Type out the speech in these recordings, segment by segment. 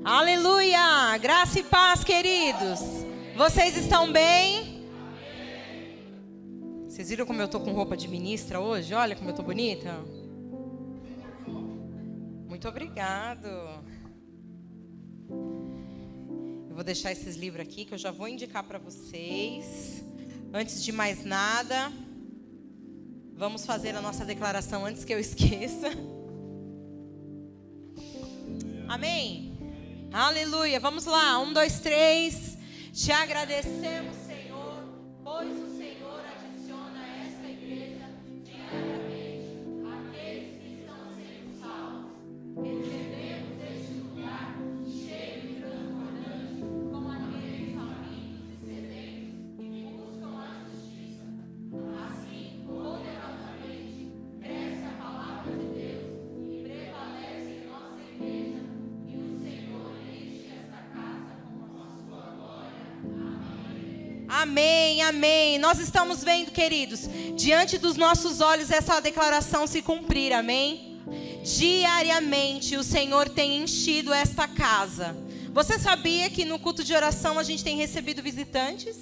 Aleluia! Graça e paz, queridos. Vocês estão bem? Vocês viram como eu tô com roupa de ministra hoje? Olha como eu tô bonita. Muito obrigado. Eu vou deixar esses livros aqui que eu já vou indicar para vocês. Antes de mais nada, vamos fazer a nossa declaração antes que eu esqueça. Amém? Aleluia. Vamos lá. 1, 2, 3. Te agradecemos, Senhor, pois o Senhor adiciona a esta igreja diariamente aqueles que estão sendo salvos. Recebemos este lugar cheio e transbordante, como aqueles famintos e sedentos que buscam a justiça. Assim, poderosamente, cresce a palavra de Deus e prevalece em nossa igreja, e o Senhor enche esta casa com a sua glória. Amém. Amém, amém. Nós estamos vendo, queridos, diante dos nossos olhos essa declaração se cumprir, amém? Diariamente o Senhor tem enchido esta casa. Você sabia que no culto de oração a gente tem recebido visitantes?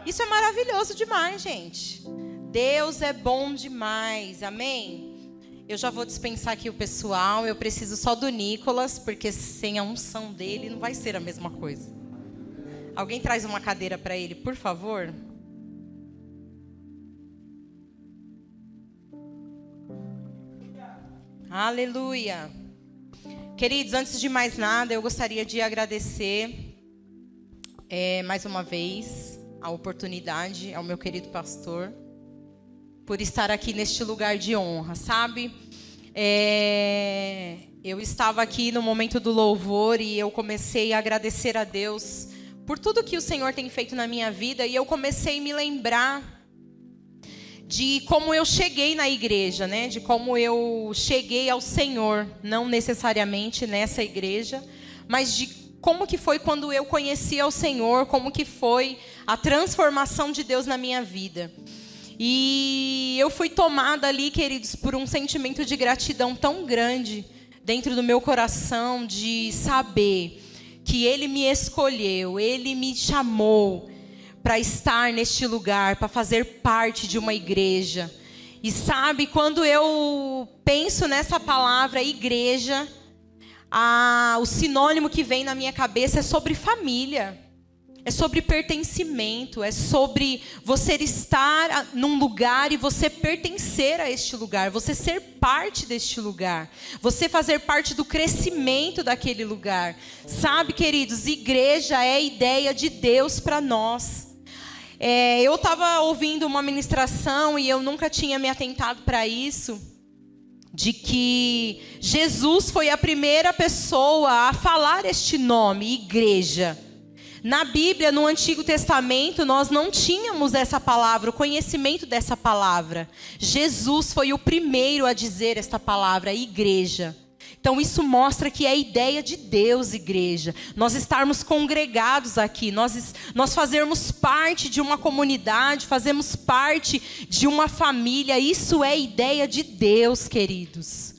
Isso é maravilhoso demais, gente. Deus é bom demais, amém? Eu já vou dispensar aqui o pessoal. Eu preciso só do Nicolas, porque sem a unção dele não vai ser a mesma coisa. Alguém traz uma cadeira para ele, por favor? Aleluia. Queridos, antes de mais nada, eu gostaria de agradecer mais uma vez a oportunidade ao meu querido pastor por estar aqui neste lugar de honra, sabe? Eu estava aqui no momento do louvor e eu comecei a agradecer a Deus por tudo que o Senhor tem feito na minha vida, e eu comecei a me lembrar de como eu cheguei na igreja, né? De como eu cheguei ao Senhor, não necessariamente nessa igreja, mas de como que foi quando eu conheci ao Senhor, como que foi a transformação de Deus na minha vida. E eu fui tomada ali, queridos, por um sentimento de gratidão tão grande dentro do meu coração, de saber que Ele me escolheu, Ele me chamou para estar neste lugar, para fazer parte de uma igreja. E sabe, quando eu penso nessa palavra igreja, o sinônimo que vem na minha cabeça é sobre família, é sobre pertencimento, é sobre você estar num lugar e você pertencer a este lugar, você ser parte deste lugar, você fazer parte do crescimento daquele lugar. Sabe, queridos, igreja é a ideia de Deus para nós. Eu estava ouvindo uma ministração e eu nunca tinha me atentado para isso, de que Jesus foi a primeira pessoa a falar este nome, igreja. Na Bíblia, no Antigo Testamento, nós não tínhamos essa palavra, o conhecimento dessa palavra. Jesus foi o primeiro a dizer esta palavra, igreja. Então isso mostra que é a ideia de Deus, igreja. Nós estarmos congregados aqui, nós fazermos parte de uma comunidade, fazemos parte de uma família. Isso é a ideia de Deus, queridos.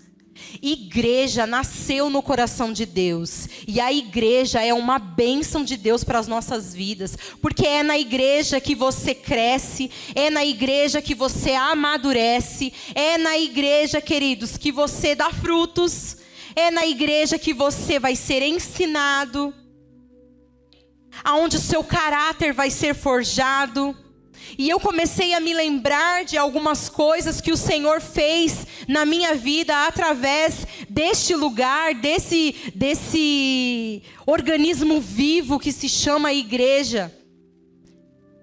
Igreja nasceu no coração de Deus. E a igreja é uma bênção de Deus para as nossas vidas. Porque é na igreja que você cresce, é na igreja que você amadurece, é na igreja, queridos, que você dá frutos, é na igreja que você vai ser ensinado, aonde o seu caráter vai ser forjado. E eu comecei a me lembrar de algumas coisas que o Senhor fez na minha vida através deste lugar, desse organismo vivo que se chama igreja.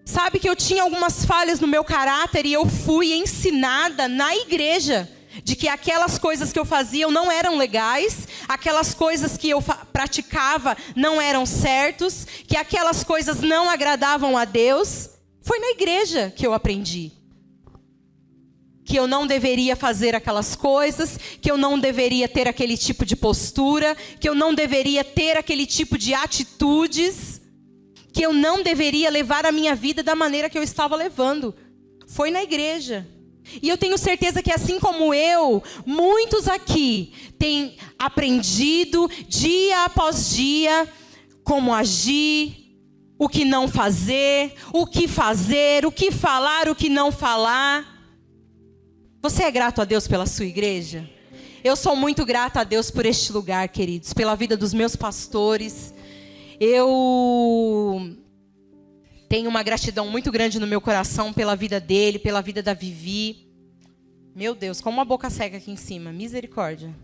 Sabe que eu tinha algumas falhas no meu caráter e eu fui ensinada na igreja de que aquelas coisas que eu fazia não eram legais, aquelas coisas que eu praticava não eram certos, que aquelas coisas não agradavam a Deus. Foi na igreja que eu aprendi que eu não deveria fazer aquelas coisas, que eu não deveria ter aquele tipo de postura, que eu não deveria ter aquele tipo de atitudes, que eu não deveria levar a minha vida da maneira que eu estava levando. Foi na igreja. E eu tenho certeza que assim como eu, muitos aqui têm aprendido dia após dia como agir, o que não fazer, o que fazer, o que falar, o que não falar. Você é grato a Deus pela sua igreja? Eu sou muito grata a Deus por este lugar, queridos, pela vida dos meus pastores. Eu tenho uma gratidão muito grande no meu coração pela vida dele, pela vida da Vivi. Meu Deus, como uma boca seca aqui em cima. Misericórdia.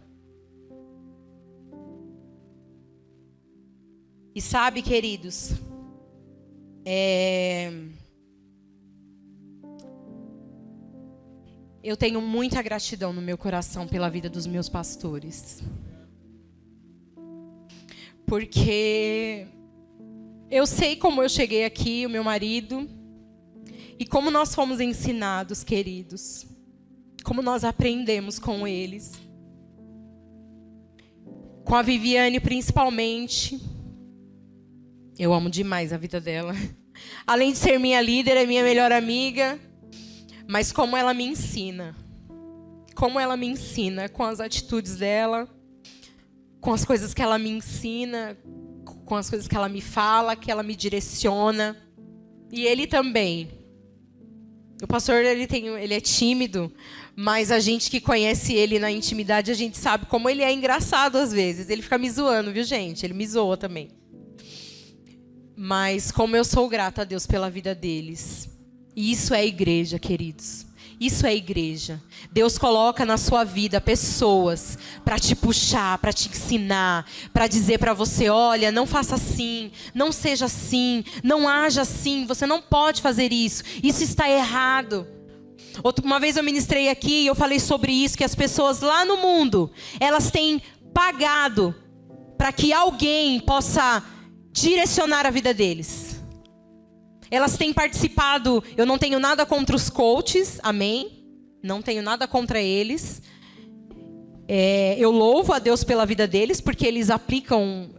E sabe, queridos, eu tenho muita gratidão no meu coração pela vida dos meus pastores. Porque eu sei como eu cheguei aqui, o meu marido, e como nós fomos ensinados, queridos. Como nós aprendemos com eles. Com a Viviane, principalmente. Eu amo demais a vida dela. Além de ser minha líder, é minha melhor amiga. Mas como ela me ensina. Como ela me ensina com as atitudes dela. Com as coisas que ela me ensina. Com as coisas que ela me fala, que ela me direciona. E ele também. O pastor, ele é tímido. Mas a gente que conhece ele na intimidade, a gente sabe como ele é engraçado às vezes. Ele fica me zoando, viu, gente? Ele me zoa também. Mas como eu sou grata a Deus pela vida deles. E isso é igreja, queridos. Isso é igreja. Deus coloca na sua vida pessoas para te puxar, para te ensinar, para dizer para você, olha, não faça assim, não seja assim, não haja assim, você não pode fazer isso. Isso está errado. Uma vez eu ministrei aqui e eu falei sobre isso, que as pessoas lá no mundo, elas têm pagado para que alguém possa direcionar a vida deles. Elas têm participado, eu não tenho nada contra os coaches, amém? Não tenho nada contra eles. Eu louvo a Deus pela vida deles, porque eles aplicam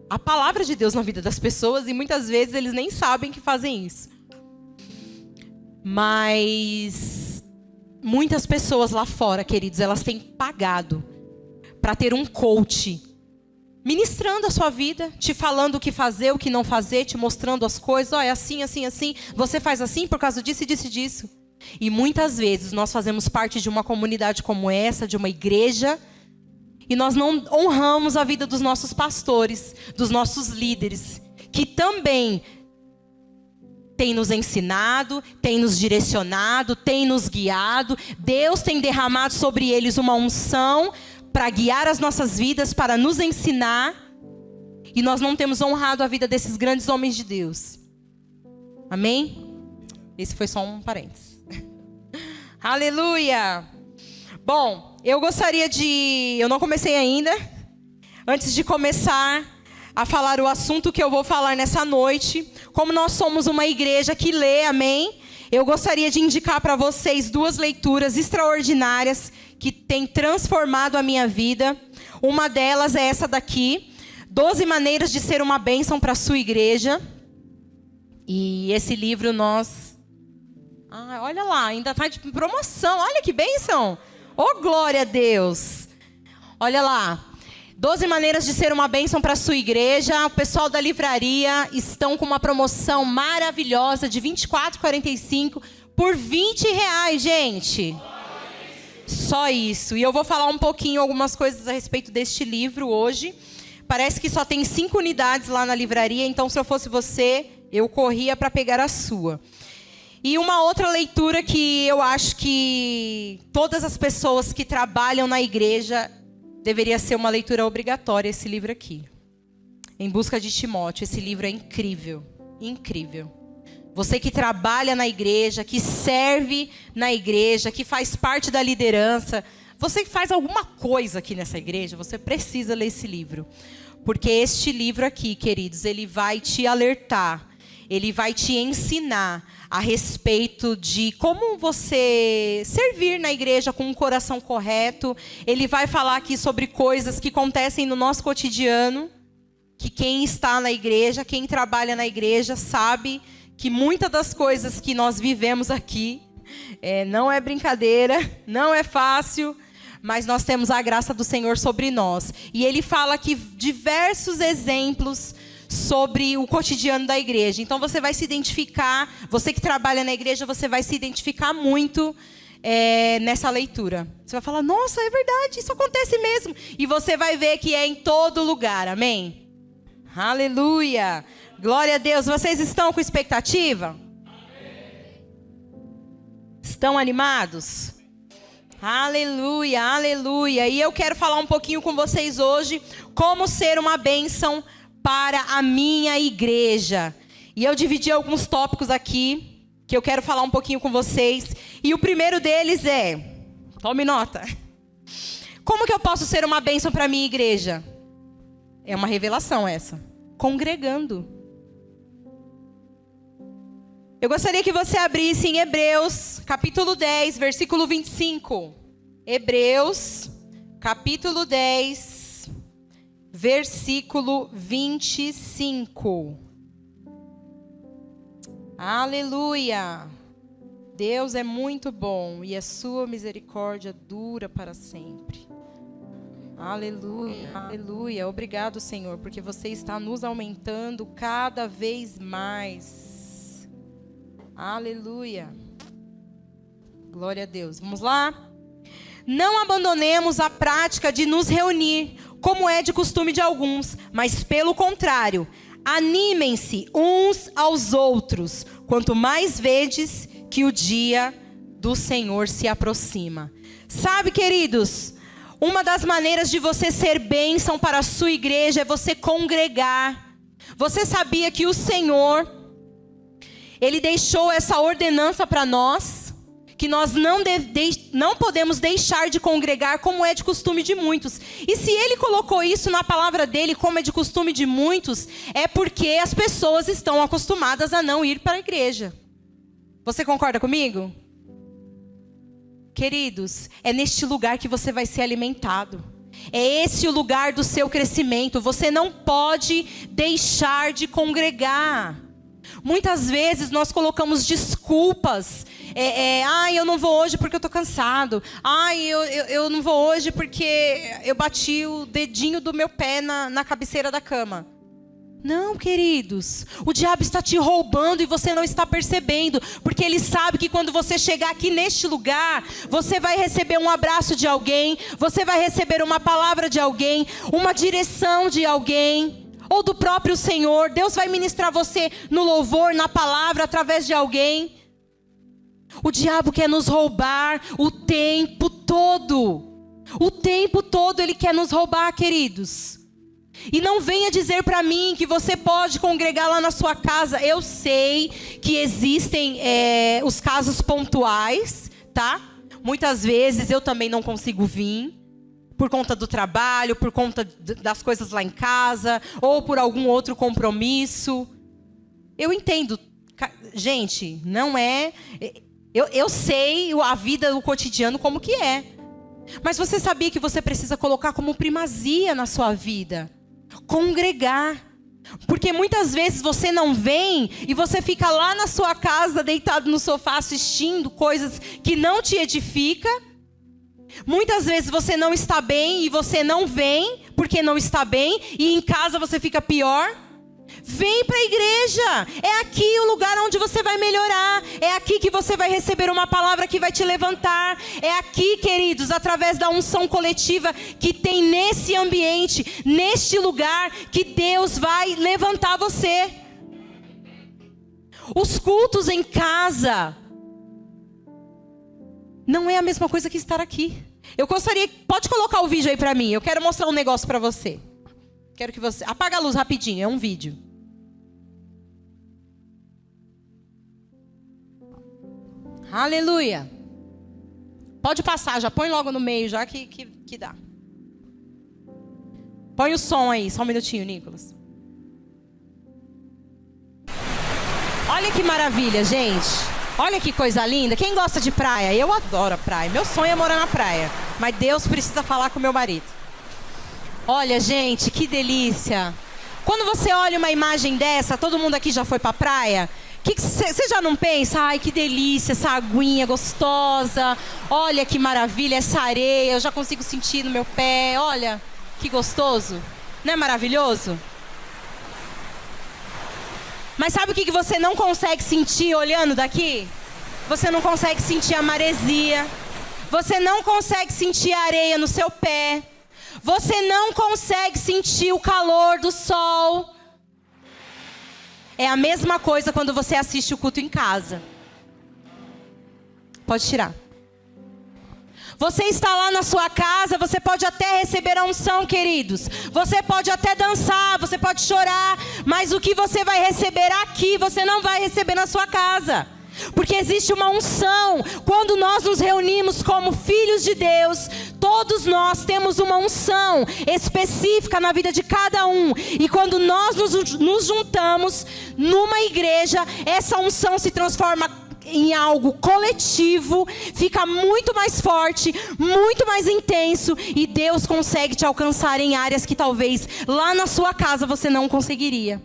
a palavra de Deus na vida das pessoas e muitas vezes eles nem sabem que fazem isso. Mas muitas pessoas lá fora, queridos, elas têm pagado para ter um coach ministrando a sua vida, te falando o que fazer, o que não fazer, te mostrando as coisas. É assim, assim, assim. Você faz assim por causa disso e disso e disso. E muitas vezes nós fazemos parte de uma comunidade como essa, de uma igreja, e nós não honramos a vida dos nossos pastores, dos nossos líderes, que também tem nos ensinado, tem nos direcionado, tem nos guiado. Deus tem derramado sobre eles uma unção para guiar as nossas vidas, para nos ensinar. E nós não temos honrado a vida desses grandes homens de Deus. Amém? Esse foi só um parênteses. Aleluia! Bom, eu gostaria de... Eu não comecei ainda. Antes de começar a falar o assunto que eu vou falar nessa noite, como nós somos uma igreja que lê, amém? Eu gostaria de indicar para vocês 2 leituras extraordinárias que têm transformado a minha vida. Uma delas é essa daqui, 12 maneiras de ser uma bênção para a sua igreja. E esse livro nós... olha lá, ainda está de promoção, olha que bênção! Oh, glória a Deus! Olha lá. 12 maneiras de ser uma bênção para a sua igreja. O pessoal da livraria estão com uma promoção maravilhosa de R$ 24,45 por R$20, gente. Só isso. E eu vou falar um pouquinho, algumas coisas a respeito deste livro hoje. Parece que só tem 5 unidades lá na livraria, então se eu fosse você, eu corria para pegar a sua. E uma outra leitura que eu acho que todas as pessoas que trabalham na igreja... deveria ser uma leitura obrigatória, esse livro aqui. Em Busca de Timóteo. Esse livro é incrível. Incrível. Você que trabalha na igreja, que serve na igreja, que faz parte da liderança. Você que faz alguma coisa aqui nessa igreja, você precisa ler esse livro. Porque este livro aqui, queridos, ele vai te alertar. Ele vai te ensinar a respeito de como você servir na igreja com um coração correto. Ele vai falar aqui sobre coisas que acontecem no nosso cotidiano, que quem está na igreja, quem trabalha na igreja, sabe que muitas das coisas que nós vivemos aqui Não é brincadeira, não é fácil, mas nós temos a graça do Senhor sobre nós. E ele fala aqui diversos exemplos sobre o cotidiano da igreja. Então você vai se identificar, você que trabalha na igreja, você vai se identificar muito nessa leitura. Você vai falar, nossa, é verdade, isso acontece mesmo. E você vai ver que é em todo lugar, amém? Aleluia! Glória a Deus. Vocês estão com expectativa? Estão animados? Aleluia, aleluia. E eu quero falar um pouquinho com vocês hoje como ser uma bênção para a minha igreja. E eu dividi alguns tópicos aqui que eu quero falar um pouquinho com vocês. E o primeiro deles tome nota. Como que eu posso ser uma bênção para a minha igreja? É uma revelação essa. Congregando. Eu gostaria que você abrisse em Hebreus, capítulo 10, versículo 25. Hebreus, capítulo 10, versículo 25. Aleluia! Deus é muito bom e a sua misericórdia dura para sempre. Aleluia, aleluia. Obrigado, Senhor, porque você está nos aumentando cada vez mais. Aleluia. Glória a Deus. Vamos lá? Não abandonemos a prática de nos reunir, como é de costume de alguns, mas pelo contrário, animem-se uns aos outros, quanto mais vedes que o dia do Senhor se aproxima. Sabe, queridos, uma das maneiras de você ser bênção para a sua igreja é você congregar. Você sabia que o Senhor, Ele deixou essa ordenança para nós, que nós não podemos deixar de congregar como é de costume de muitos. E se Ele colocou isso na palavra dEle como é de costume de muitos, é porque as pessoas estão acostumadas a não ir para a igreja. Você concorda comigo? Queridos, é neste lugar que você vai ser alimentado. É esse o lugar do seu crescimento. Você não pode deixar de congregar. Muitas vezes nós colocamos desculpas. Eu não vou hoje porque eu estou cansado. Eu não vou hoje porque eu bati o dedinho do meu pé na cabeceira da cama. Não, queridos. O diabo está te roubando e você não está percebendo. Porque ele sabe que quando você chegar aqui neste lugar, você vai receber um abraço de alguém. Você vai receber uma palavra de alguém. Uma direção de alguém. Ou do próprio Senhor. Deus vai ministrar você no louvor, na palavra, através de alguém. O diabo quer nos roubar o tempo todo. O tempo todo ele quer nos roubar, queridos. E não venha dizer para mim que você pode congregar lá na sua casa. Eu sei que existem os casos pontuais, tá? Muitas vezes eu também não consigo vir. Por conta do trabalho, por conta das coisas lá em casa, ou por algum outro compromisso. Eu entendo. Gente, não é... Eu sei a vida, o cotidiano como que é. Mas você sabia que você precisa colocar como primazia na sua vida? Congregar. Porque muitas vezes você não vem e você fica lá na sua casa, deitado no sofá, assistindo coisas que não te edificam. Muitas vezes você não está bem e você não vem porque não está bem. E em casa você fica pior. Vem para a igreja. É aqui o lugar onde você vai melhorar. É aqui que você vai receber uma palavra que vai te levantar. É aqui, queridos, através da unção coletiva que tem nesse ambiente, neste lugar, que Deus vai levantar você. Os cultos em casa não é a mesma coisa que estar aqui. Eu gostaria... Pode colocar o vídeo aí para mim. Eu quero mostrar um negócio para você. Quero que você... Apaga a luz rapidinho. É um vídeo. Aleluia. Pode passar. Já põe logo no meio. Já que dá. Põe o som aí. Só um minutinho, Nicolas. Olha que maravilha, gente. Olha que coisa linda. Quem gosta de praia? Eu adoro a praia. Meu sonho é morar na praia. Mas Deus precisa falar com meu marido. Olha, gente, que delícia. Quando você olha uma imagem dessa, todo mundo aqui já foi pra praia? Que você já não pensa, ai que delícia, essa aguinha gostosa, olha que maravilha, essa areia, eu já consigo sentir no meu pé, olha que gostoso, não é maravilhoso? Mas sabe o que você não consegue sentir olhando daqui? Você não consegue sentir a maresia, você não consegue sentir a areia no seu pé, você não consegue sentir o calor do sol. É a mesma coisa quando você assiste o culto em casa. Pode tirar. Você está lá na sua casa, você pode até receber a unção, queridos. Você pode até dançar, você pode chorar. Mas o que você vai receber aqui, você não vai receber na sua casa. Porque existe uma unção. Quando nós nos reunimos como filhos de Deus, todos nós temos uma unção específica na vida de cada um. E quando nós nos juntamos numa igreja, essa unção se transforma em algo coletivo, fica muito mais forte, muito mais intenso, e Deus consegue te alcançar em áreas que talvez lá na sua casa você não conseguiria.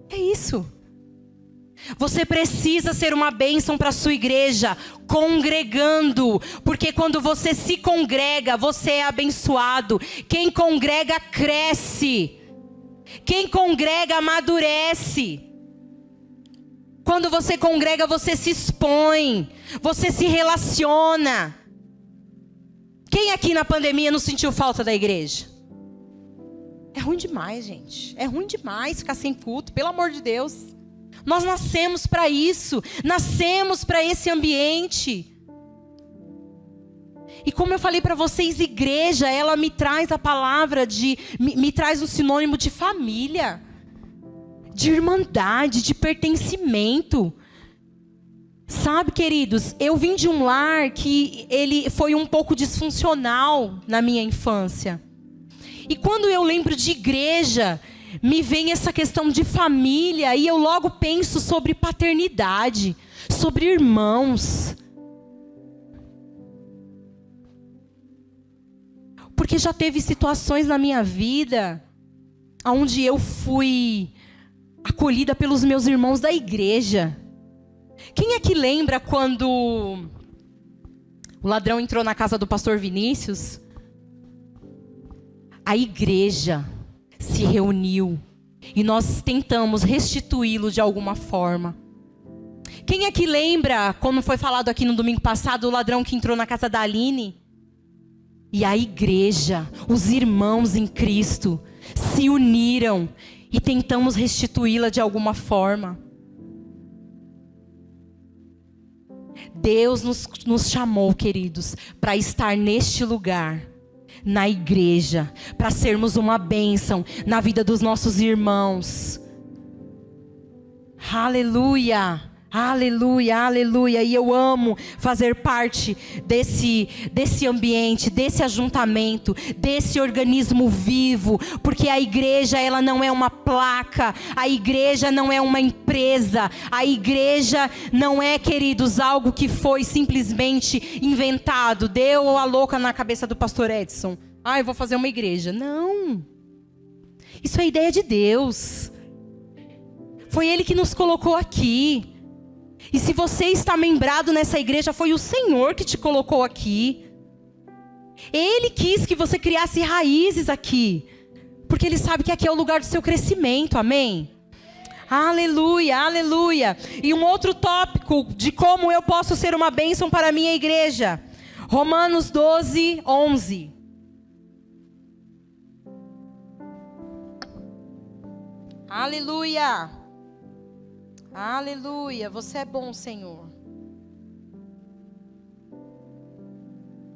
É isso. Você precisa ser uma bênção para a sua igreja, congregando. Porque quando você se congrega, você é abençoado. Quem congrega, cresce. Quem congrega, amadurece. Quando você congrega, você se expõe. Você se relaciona. Quem aqui na pandemia não sentiu falta da igreja? É ruim demais, gente. É ruim demais ficar sem culto, pelo amor de Deus. Nós nascemos para isso. Nascemos para esse ambiente. E como eu falei para vocês, igreja, ela me traz a palavra me traz um sinônimo de família, de irmandade, de pertencimento. Sabe, queridos, eu vim de um lar que ele foi um pouco disfuncional na minha infância. E quando eu lembro de igreja, me vem essa questão de família, e eu logo penso sobre paternidade, sobre irmãos. Porque já teve situações na minha vida onde eu fui acolhida pelos meus irmãos da igreja. Quem é que lembra quando o ladrão entrou na casa do pastor Vinícius? A igreja se reuniu e nós tentamos restituí-lo de alguma forma. Quem é que lembra, como foi falado aqui no domingo passado, o ladrão que entrou na casa da Aline? E a igreja, os irmãos em Cristo, se uniram e tentamos restituí-la de alguma forma. Deus nos chamou, queridos, para estar neste lugar, na igreja, para sermos uma bênção na vida dos nossos irmãos. Aleluia, aleluia, aleluia. E eu amo fazer parte desse ambiente, desse ajuntamento, desse organismo vivo, porque a igreja, ela não é uma placa, a igreja não é uma empresa, a igreja não é, queridos, algo que foi simplesmente inventado, deu a louca na cabeça do pastor Edson. Ah, eu vou fazer uma igreja. Não. Isso é ideia de Deus. Foi Ele que nos colocou aqui. E se você está membrado nessa igreja, foi o Senhor que te colocou aqui. Ele quis que você criasse raízes aqui, porque Ele sabe que aqui é o lugar do seu crescimento, amém? Aleluia, aleluia. E um outro tópico de como eu posso ser uma bênção para a minha igreja. Romanos 12, 11. Aleluia. Aleluia, você é bom, Senhor.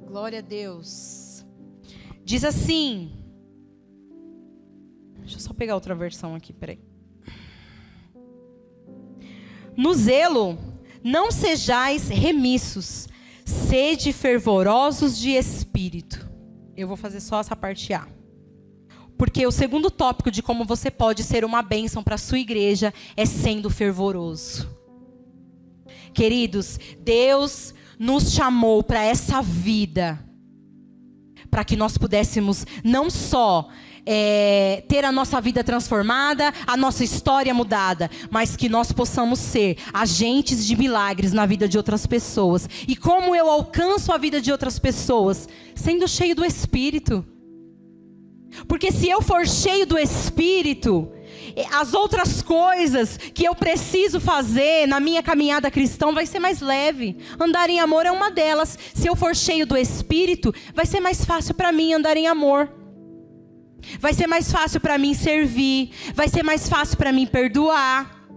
Glória a Deus. Diz assim. Deixa eu só pegar outra versão aqui, peraí. No zelo, não sejais remissos, sede fervorosos de espírito. Eu vou fazer só essa parte A. Porque o segundo tópico de como você pode ser uma bênção para a sua igreja é sendo fervoroso. Queridos, Deus nos chamou para essa vida, para que nós pudéssemos não só ter a nossa vida transformada, a nossa história mudada, mas que nós possamos ser agentes de milagres na vida de outras pessoas. E como eu alcanço a vida de outras pessoas? Sendo cheio do Espírito. Porque se eu for cheio do Espírito, as outras coisas que eu preciso fazer na minha caminhada cristã vai ser mais leve. Andar em amor é uma delas. Se eu for cheio do Espírito, vai ser mais fácil para mim andar em amor. Vai ser mais fácil para mim servir. Vai ser mais fácil para mim perdoar.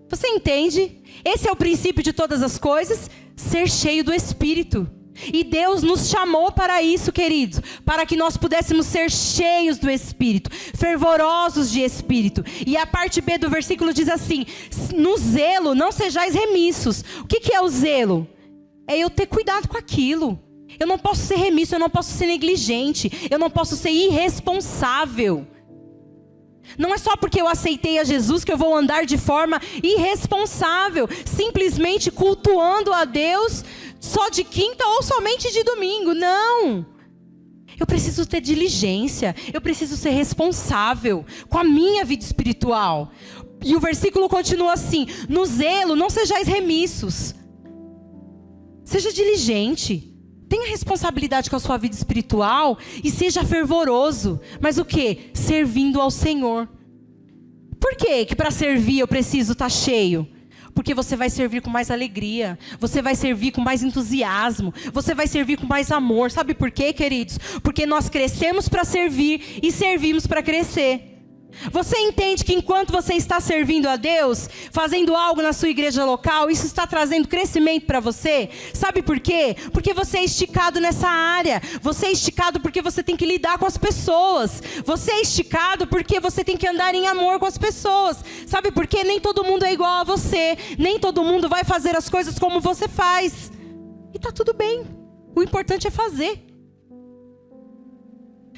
Você entende? Esse é o princípio de todas as coisas, ser cheio do Espírito. E Deus nos chamou para isso, queridos, para que nós pudéssemos ser cheios do Espírito, fervorosos de Espírito. E a parte B do versículo diz assim: no zelo não sejais remissos. O que é o zelo? É eu ter cuidado com aquilo. Eu não posso ser remisso, eu não posso ser negligente, eu não posso ser irresponsável. Não é só porque eu aceitei a Jesus que eu vou andar de forma irresponsável, simplesmente cultuando a Deus só de quinta ou somente de domingo. Não. Eu preciso ter diligência, eu preciso ser responsável com a minha vida espiritual. E o versículo continua assim: no zelo não sejais remissos. Seja diligente. Tenha responsabilidade com a sua vida espiritual e seja fervoroso. Mas o quê? Servindo ao Senhor. Por quê que para servir eu preciso estar cheio? Porque você vai servir com mais alegria. Você vai servir com mais entusiasmo. Você vai servir com mais amor. Sabe por quê, queridos? Porque nós crescemos para servir e servimos para crescer. Você entende que enquanto você está servindo a Deus, fazendo algo na sua igreja local, isso está trazendo crescimento para você? Sabe por quê? Porque você é esticado nessa área. Você é esticado porque você tem que lidar com as pessoas. Você é esticado porque você tem que andar em amor com as pessoas. Sabe por quê? Nem todo mundo é igual a você. Nem todo mundo vai fazer as coisas como você faz. E tá tudo bem. O importante é fazer.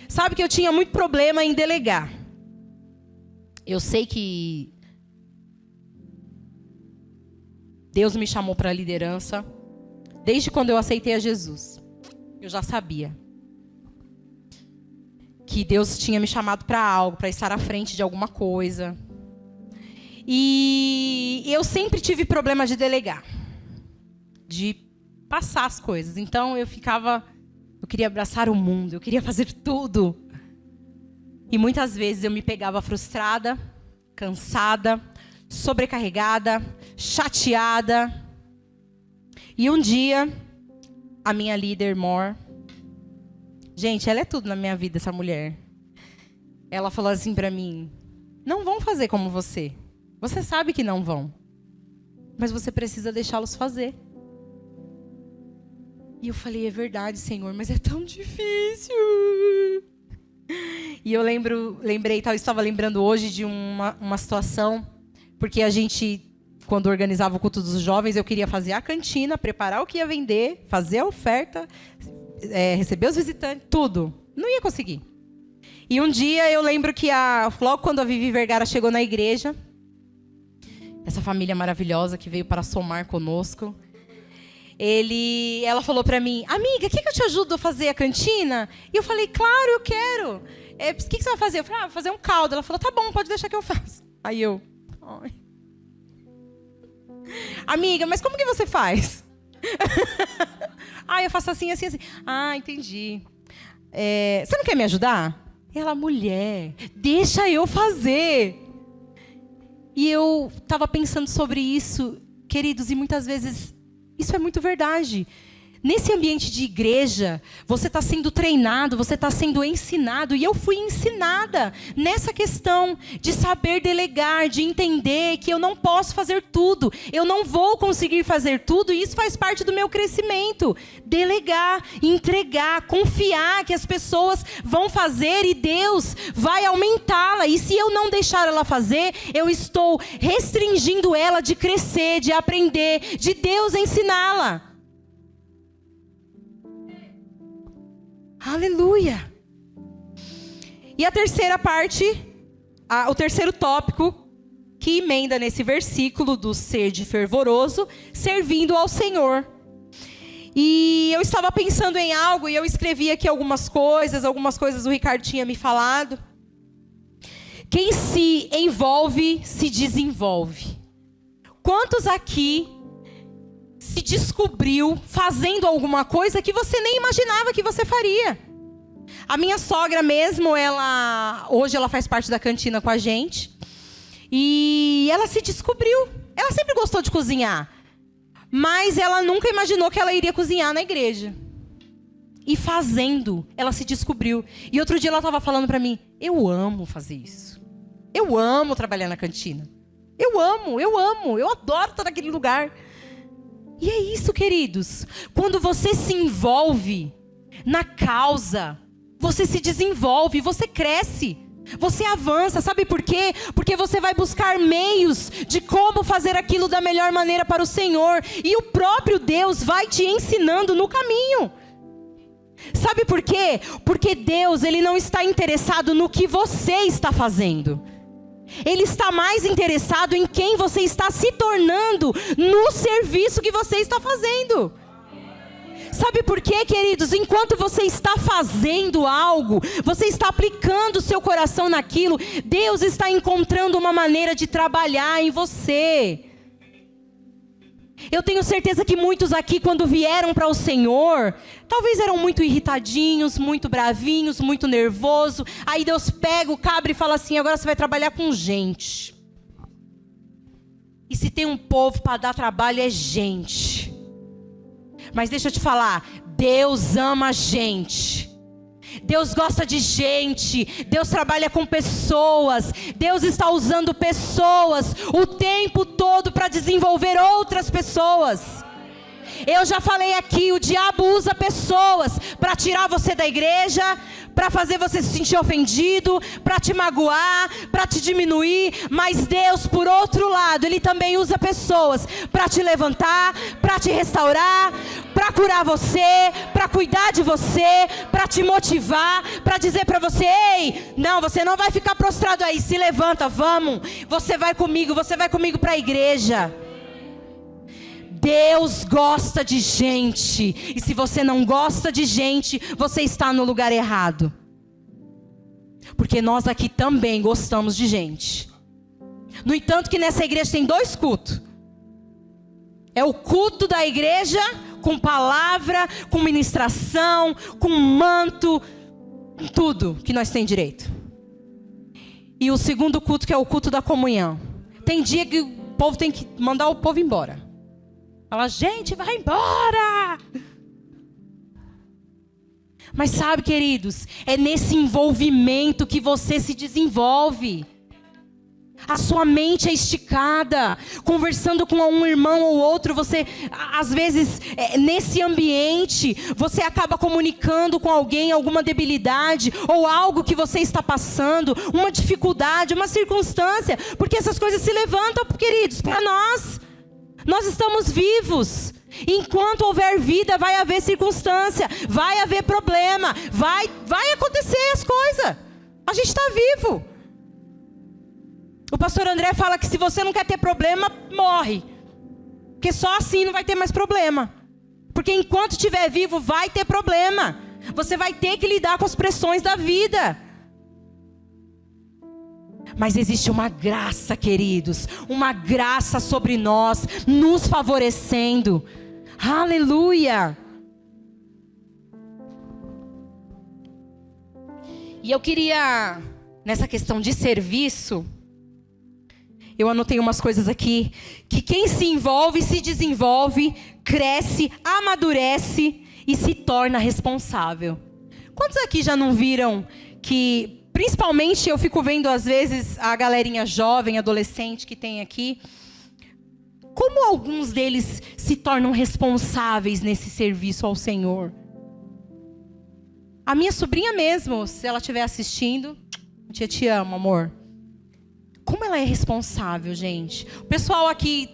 Sabe que eu tinha muito problema em delegar. Eu sei que Deus me chamou para a liderança desde quando eu aceitei a Jesus. Eu já sabia que Deus tinha me chamado para algo, para estar à frente de alguma coisa. E eu sempre tive problema de delegar, de passar as coisas. Então eu queria abraçar o mundo, eu queria fazer tudo. E muitas vezes eu me pegava frustrada, cansada, sobrecarregada, chateada. E um dia, a minha líder, Mor, gente, ela é tudo na minha vida, essa mulher. Ela falou assim pra mim: não vão fazer como você. Você sabe que não vão. Mas você precisa deixá-los fazer. E eu falei: é verdade, Senhor, mas é tão difícil. E eu estava lembrando hoje de uma situação, porque a gente, quando organizava o culto dos jovens, eu queria fazer a cantina, preparar o que ia vender, fazer a oferta, receber os visitantes, tudo. Não ia conseguir. E um dia eu lembro que logo quando a Vivi Vergara chegou na igreja, essa família maravilhosa que veio para somar conosco, ela falou para mim: amiga, quer que eu te ajudo a fazer a cantina? E eu falei: claro, eu quero. O que você vai fazer? Eu falei: vou fazer um caldo. Ela falou: tá bom, pode deixar que eu faço. Aí eu: ai. Amiga, mas como que você faz? Eu faço assim, assim, assim. Ah, entendi. Você não quer me ajudar? Ela: mulher, deixa eu fazer. E eu estava pensando sobre isso, queridos, e muitas vezes isso é muito verdade. Nesse ambiente de igreja, você está sendo treinado, você está sendo ensinado. E eu fui ensinada nessa questão de saber delegar, de entender que eu não posso fazer tudo. Eu não vou conseguir fazer tudo, e isso faz parte do meu crescimento. Delegar, entregar, confiar que as pessoas vão fazer e Deus vai aumentá-la. E se eu não deixar ela fazer, eu estou restringindo ela de crescer, de aprender, de Deus ensiná-la. Aleluia! E a terceira parte, o terceiro tópico que emenda nesse versículo do ser de fervoroso, servindo ao Senhor. E eu estava pensando em algo e eu escrevi aqui algumas coisas o Ricardo tinha me falado. Quem se envolve, se desenvolve. Quantos aqui se descobriu fazendo alguma coisa que você nem imaginava que você faria? A minha sogra mesmo, hoje ela faz parte da cantina com a gente. E ela se descobriu. Ela sempre gostou de cozinhar. Mas ela nunca imaginou que ela iria cozinhar na igreja. E fazendo, ela se descobriu. E outro dia ela estava falando para mim, eu amo fazer isso. Eu amo trabalhar na cantina. Eu adoro estar naquele lugar. E é isso, queridos. Quando você se envolve na causa, você se desenvolve, você cresce. Você avança, sabe por quê? Porque você vai buscar meios de como fazer aquilo da melhor maneira para o Senhor. E o próprio Deus vai te ensinando no caminho. Sabe por quê? Porque Deus, Ele não está interessado no que você está fazendo. Ele está mais interessado em quem você está se tornando no serviço que você está fazendo. Sabe por quê, queridos? Enquanto você está fazendo algo, você está aplicando o seu coração naquilo, Deus está encontrando uma maneira de trabalhar em você. Eu tenho certeza que muitos aqui, quando vieram para o Senhor, talvez eram muito irritadinhos, muito bravinhos, muito nervosos. Aí Deus pega o cabra e fala assim, agora você vai trabalhar com gente. E se tem um povo para dar trabalho, é gente. Mas deixa eu te falar, Deus ama a gente. Deus gosta de gente. Deus trabalha com pessoas. Deus está usando pessoas o tempo todo para desenvolver outras pessoas. Eu já falei aqui, o diabo usa pessoas para tirar você da igreja, para fazer você se sentir ofendido, para te magoar, para te diminuir. Mas Deus, por outro lado, Ele também usa pessoas para te levantar, para te restaurar, para curar você, para cuidar de você, para te motivar, para dizer para você, ei, não, você não vai ficar prostrado aí, se levanta, vamos, você vai comigo para a igreja. Deus gosta de gente. E se você não gosta de gente, você está no lugar errado. Porque nós aqui também gostamos de gente. No entanto que nessa igreja tem 2 cultos. É o culto da igreja com palavra, com ministração, com manto, tudo que nós temos direito. E o segundo culto, que é o culto da comunhão. Tem dia que o povo tem que mandar o povo embora. Fala, gente, vai embora. Mas sabe, queridos, é nesse envolvimento que você se desenvolve. A sua mente é esticada. Conversando com um irmão ou outro, você, às vezes, nesse ambiente, você acaba comunicando com alguém alguma debilidade, ou algo que você está passando, uma dificuldade, uma circunstância. Porque essas coisas se levantam, queridos, para nós. Nós estamos vivos. Enquanto houver vida, vai haver circunstância, vai haver problema, vai acontecer as coisas. A gente está vivo. O pastor André fala que se você não quer ter problema, morre. Porque só assim não vai ter mais problema. Porque enquanto estiver vivo, vai ter problema. Você vai ter que lidar com as pressões da vida. Mas existe uma graça, queridos, uma graça sobre nós, nos favorecendo. Aleluia! E eu queria, nessa questão de serviço, eu anotei umas coisas aqui, que quem se envolve, se desenvolve, cresce, amadurece e se torna responsável. Quantos aqui já não viram que... Principalmente eu fico vendo às vezes a galerinha jovem, adolescente que tem aqui, como alguns deles se tornam responsáveis nesse serviço ao Senhor. A minha sobrinha mesmo, se ela estiver assistindo, tia, te amo, amor. Como ela é responsável, gente. O pessoal aqui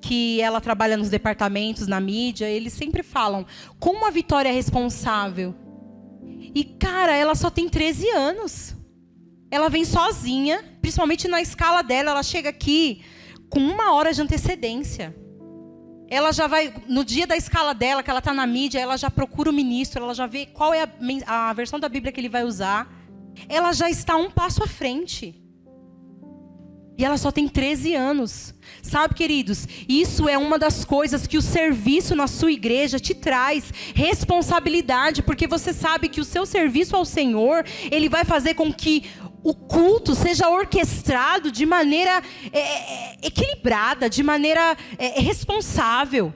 que ela trabalha nos departamentos, na mídia, eles sempre falam como a Vitória é responsável. E cara, ela só tem 13 anos. Ela vem sozinha, principalmente na escala dela, ela chega aqui com 1 hora de antecedência. ela já vai, no dia da escala dela, que ela está na mídia, ela já procura o ministro, ela já vê qual é a versão da Bíblia que ele vai usar. Ela já está um passo à frente. E ela só tem 13 anos. Sabe, queridos, isso é uma das coisas que o serviço na sua igreja te traz. Responsabilidade, porque você sabe que o seu serviço ao Senhor, ele vai fazer com que o culto seja orquestrado de maneira equilibrada, de maneira responsável.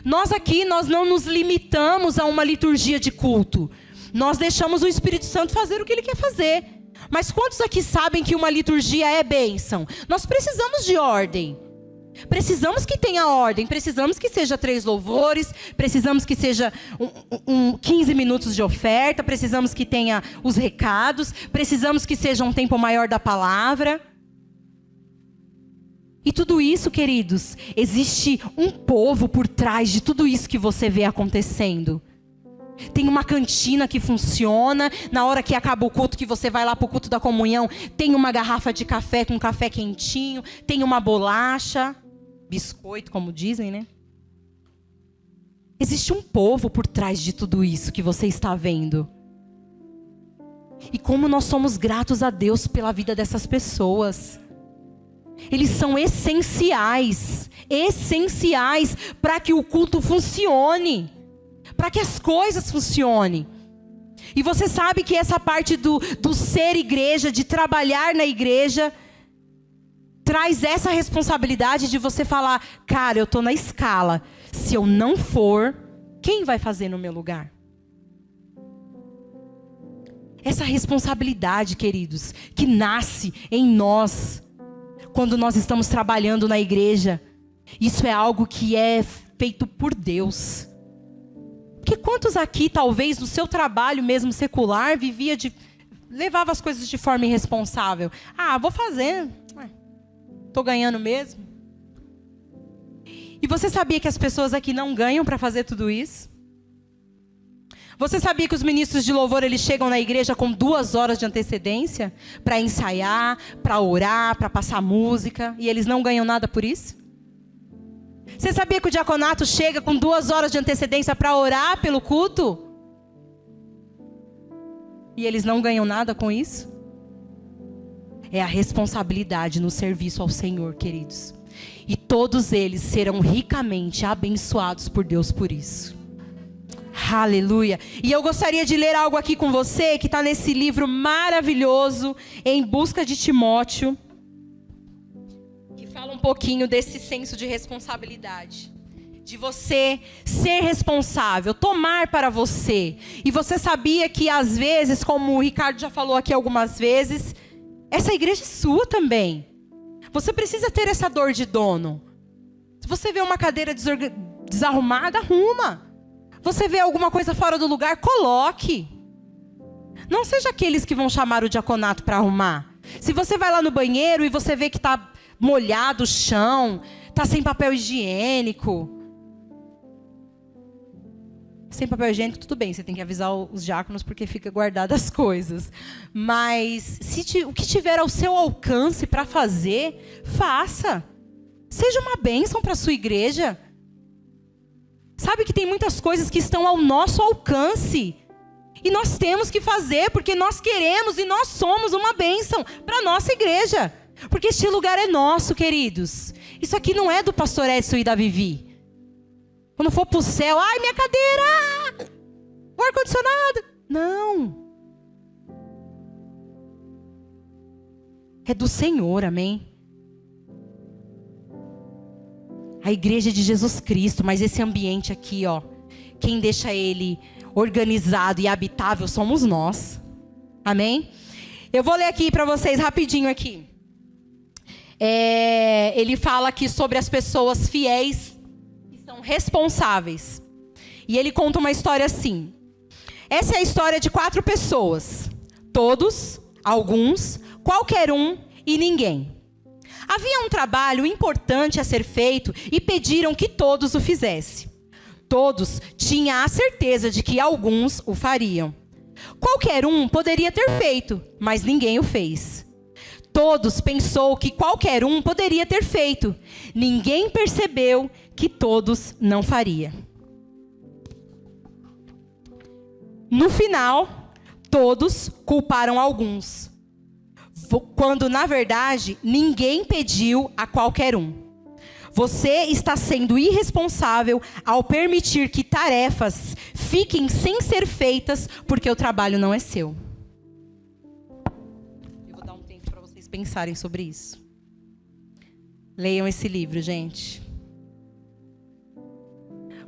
Nós aqui, nós não nos limitamos a uma liturgia de culto. Nós deixamos o Espírito Santo fazer o que ele quer fazer. Mas quantos aqui sabem que uma liturgia é bênção? Nós precisamos de ordem. Precisamos que tenha ordem, precisamos que seja 3 louvores, precisamos que seja 15 minutos de oferta, precisamos que tenha os recados, precisamos que seja um tempo maior da palavra. E tudo isso, queridos, existe um povo por trás de tudo isso que você vê acontecendo. Tem uma cantina que funciona, na hora que acaba o culto, que você vai lá para o culto da comunhão, tem uma garrafa de café com café quentinho, tem uma bolacha, biscoito, como dizem, né? Existe um povo por trás de tudo isso que você está vendo. E como nós somos gratos a Deus pela vida dessas pessoas. Eles são essenciais para que o culto funcione. Para que as coisas funcionem. E você sabe que essa parte do ser igreja, de trabalhar na igreja, traz essa responsabilidade de você falar, cara, eu estou na escala. Se eu não for, quem vai fazer no meu lugar? Essa responsabilidade, queridos, que nasce em nós, quando nós estamos trabalhando na igreja, isso é algo que é feito por Deus. Porque quantos aqui, talvez, no seu trabalho mesmo secular, levava as coisas de forma irresponsável? Ah, vou fazer. Estou ganhando mesmo. E você sabia que as pessoas aqui não ganham para fazer tudo isso? Você sabia que os ministros de louvor, eles chegam na igreja com 2 horas de antecedência? Para ensaiar, para orar, para passar música. E eles não ganham nada por isso? Você sabia que o diaconato chega com 2 horas de antecedência para orar pelo culto? E eles não ganham nada com isso? É a responsabilidade no serviço ao Senhor, queridos. E todos eles serão ricamente abençoados por Deus por isso. Aleluia. E eu gostaria de ler algo aqui com você, que está nesse livro maravilhoso, Em Busca de Timóteo. Fala um pouquinho desse senso de responsabilidade. De você ser responsável, tomar para você. E você sabia que às vezes, como o Ricardo já falou aqui algumas vezes, essa igreja é sua também. Você precisa ter essa dor de dono. Se você vê uma cadeira desarrumada, arruma. Você vê alguma coisa fora do lugar, coloque. Não seja aqueles que vão chamar o diaconato para arrumar. Se você vai lá no banheiro e você vê que está molhado o chão, tá sem papel higiênico. Sem papel higiênico, tudo bem, você tem que avisar os diáconos porque fica guardadas as coisas. Mas o que tiver ao seu alcance para fazer, faça. Seja uma bênção para a sua igreja. Sabe que tem muitas coisas que estão ao nosso alcance. E nós temos que fazer porque nós queremos e nós somos uma bênção para a nossa igreja. Porque este lugar é nosso, queridos. Isso aqui não é do pastor Edson e da Vivi. Quando for para o céu, ai, minha cadeira, o ar-condicionado. Não. É do Senhor, amém? A igreja é de Jesus Cristo, mas esse ambiente aqui, ó, quem deixa ele organizado e habitável somos nós. Amém? Eu vou ler aqui para vocês rapidinho aqui. Ele fala aqui sobre as pessoas fiéis que são responsáveis. E ele conta uma história assim. Essa é a história de 4 pessoas. Todos, alguns, qualquer um e ninguém. Havia um trabalho importante a ser feito e pediram que todos o fizessem. Todos tinham a certeza de que alguns o fariam. Qualquer um poderia ter feito, mas ninguém o fez. todos pensou que qualquer um poderia ter feito. Ninguém percebeu que todos não faria. No final, todos culparam alguns, quando na verdade ninguém pediu a qualquer um. Você está sendo irresponsável ao permitir que tarefas fiquem sem ser feitas porque o trabalho não é seu. Eu vou dar um tempo para vocês pensarem sobre isso. Leiam esse livro, gente.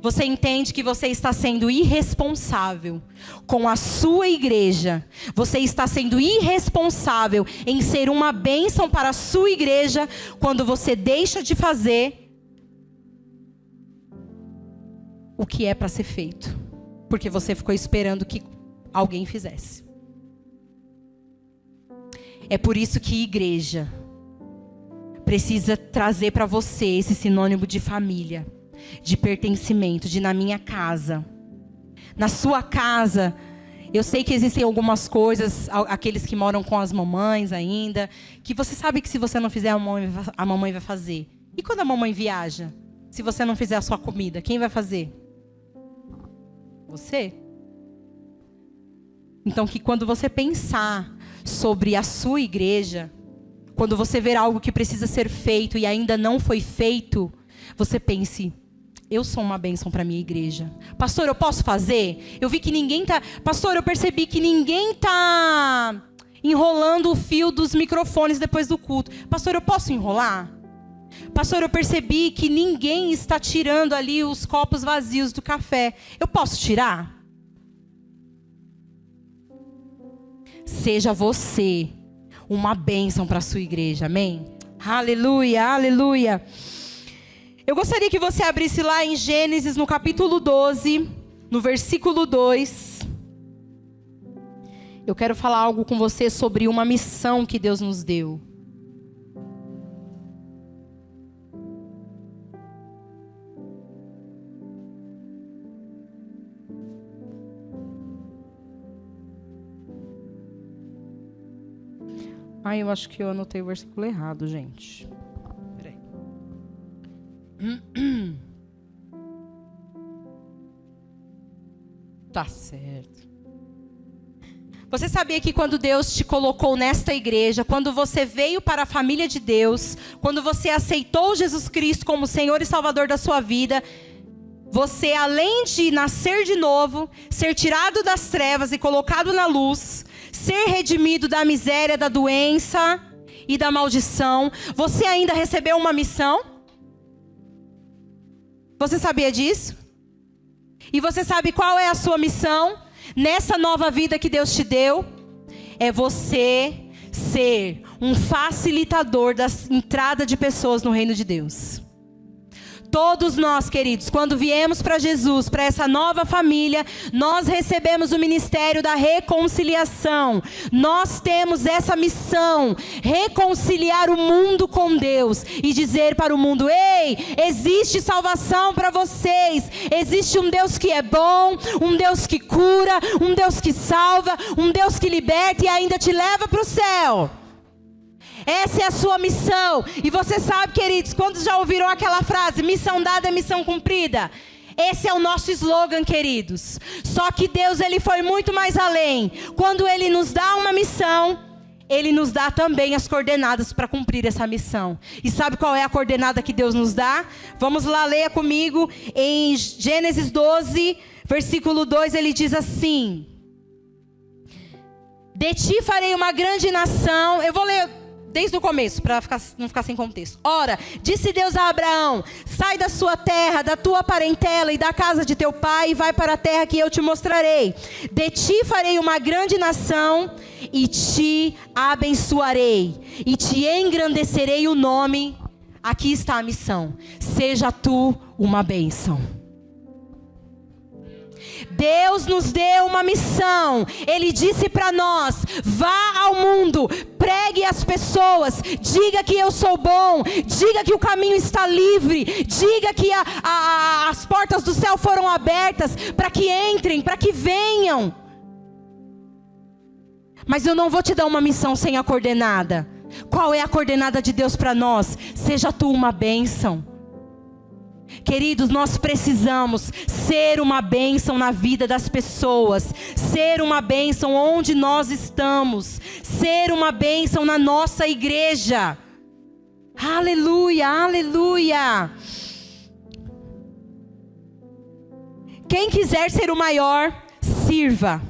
Você entende que você está sendo irresponsável com a sua igreja. Você está sendo irresponsável em ser uma bênção para a sua igreja quando você deixa de fazer o que é para ser feito. Porque você ficou esperando que alguém fizesse. É por isso que igreja precisa trazer para você esse sinônimo de família, de pertencimento, de na minha casa. Na sua casa, eu sei que existem algumas coisas, aqueles que moram com as mamães ainda, que você sabe que se você não fizer, a mamãe vai fazer. E quando a mamãe viaja? Se você não fizer a sua comida, quem vai fazer? Você. Então, que quando você pensar sobre a sua igreja, quando você ver algo que precisa ser feito e ainda não foi feito, você pense: eu sou uma bênção para a minha igreja. Pastor, eu posso fazer? Eu vi que ninguém tá... Pastor, eu percebi que ninguém tá enrolando o fio dos microfones depois do culto. Pastor, eu posso enrolar? Pastor, eu percebi que ninguém está tirando ali os copos vazios do café. Eu posso tirar? Seja você uma bênção para a sua igreja. Amém? Aleluia, aleluia. Eu gostaria que você abrisse lá em Gênesis, no capítulo 12, no versículo 2. Eu quero falar algo com você sobre uma missão que Deus nos deu. Eu acho que eu anotei o versículo errado, gente. Peraí. Tá certo. Você sabia que quando Deus te colocou nesta igreja, quando você veio para a família de Deus, quando você aceitou Jesus Cristo como Senhor e Salvador da sua vida, você, além de nascer de novo, ser tirado das trevas e colocado na luz, ser redimido da miséria, da doença e da maldição, você ainda recebeu uma missão? Você sabia disso? E você sabe qual é a sua missão nessa nova vida que Deus te deu? É você ser um facilitador da entrada de pessoas no reino de Deus. Todos nós, queridos, quando viemos para Jesus, para essa nova família, nós recebemos o ministério da reconciliação. Nós temos essa missão, reconciliar o mundo com Deus e dizer para o mundo: ei, existe salvação para vocês. Existe um Deus que é bom, um Deus que cura, um Deus que salva, um Deus que liberta e ainda te leva para o céu. Essa é a sua missão. E você sabe, queridos, quantos já ouviram aquela frase: missão dada é missão cumprida? Esse é o nosso slogan, queridos. Só que Deus, Ele foi muito mais além. Quando Ele nos dá uma missão, Ele nos dá também as coordenadas para cumprir essa missão. E sabe qual é a coordenada que Deus nos dá? Vamos lá, leia comigo. Em Gênesis 12, versículo 2, Ele diz assim: de ti farei uma grande nação. Eu vou ler desde o começo, para não ficar sem contexto. Ora, disse Deus a Abraão: sai da sua terra, da tua parentela e da casa de teu pai, e vai para a terra que eu te mostrarei. De ti farei uma grande nação, e te abençoarei, e te engrandecerei o nome. Aqui está a missão: seja tu uma bênção. Deus nos deu uma missão. Ele disse para nós: vá ao mundo, pregue às pessoas, diga que eu sou bom, diga que o caminho está livre, diga que as portas do céu foram abertas para que entrem, para que venham. Mas eu não vou te dar uma missão sem a coordenada. Qual é a coordenada de Deus para nós? Seja tu uma bênção. Queridos, nós precisamos ser uma bênção na vida das pessoas, ser uma bênção onde nós estamos, ser uma bênção na nossa igreja. Aleluia, aleluia. Quem quiser ser o maior, sirva.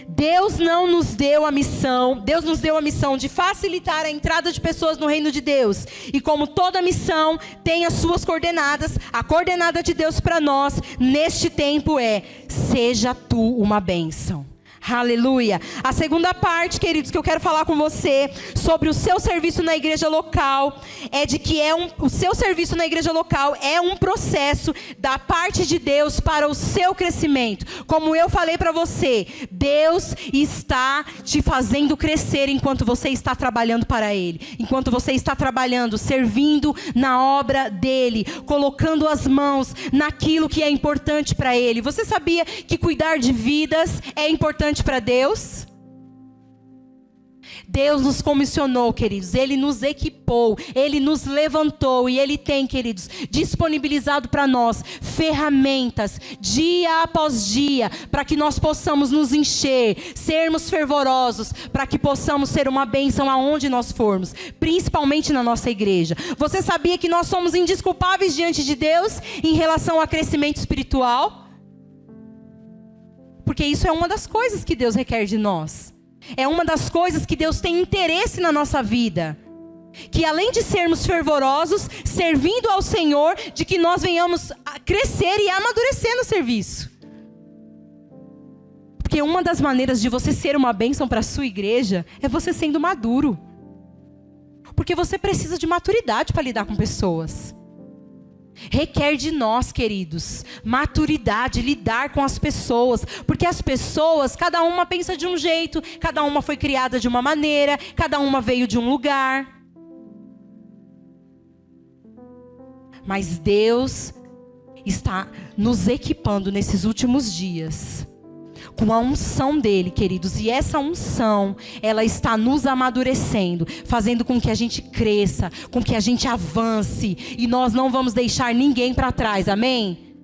Deus nos deu a missão de facilitar a entrada de pessoas no reino de Deus. E como toda missão tem as suas coordenadas, a coordenada de Deus para nós neste tempo é: seja tu uma bênção. Aleluia. A segunda parte, queridos, que eu quero falar com você sobre o seu serviço na igreja local, é de que o seu serviço na igreja local é um processo da parte de Deus para o seu crescimento. Como eu falei para você, Deus está te fazendo crescer enquanto você está trabalhando para Ele. Enquanto você está trabalhando, servindo na obra dEle, colocando as mãos naquilo que é importante para Ele. Você sabia que cuidar de vidas é importante para Deus? Deus nos comissionou, queridos. Ele nos equipou, Ele nos levantou e Ele tem, queridos, disponibilizado para nós ferramentas dia após dia, para que nós possamos nos encher, sermos fervorosos, para que possamos ser uma bênção aonde nós formos, principalmente na nossa igreja. Você sabia que nós somos indesculpáveis diante de Deus em relação a crescimento espiritual? Porque isso é uma das coisas que Deus requer de nós. É uma das coisas que Deus tem interesse na nossa vida. Que além de sermos fervorosos, servindo ao Senhor, de que nós venhamos a crescer e amadurecer no serviço. Porque uma das maneiras de você ser uma bênção para a sua igreja é você sendo maduro. Porque você precisa de maturidade para lidar com pessoas. Requer de nós, queridos, maturidade, lidar com as pessoas, porque as pessoas, cada uma pensa de um jeito, cada uma foi criada de uma maneira, cada uma veio de um lugar. Mas Deus está nos equipando nesses últimos dias com a unção dele, queridos. E essa unção, ela está nos amadurecendo, fazendo com que a gente cresça, com que a gente avance. E nós não vamos deixar ninguém para trás, amém?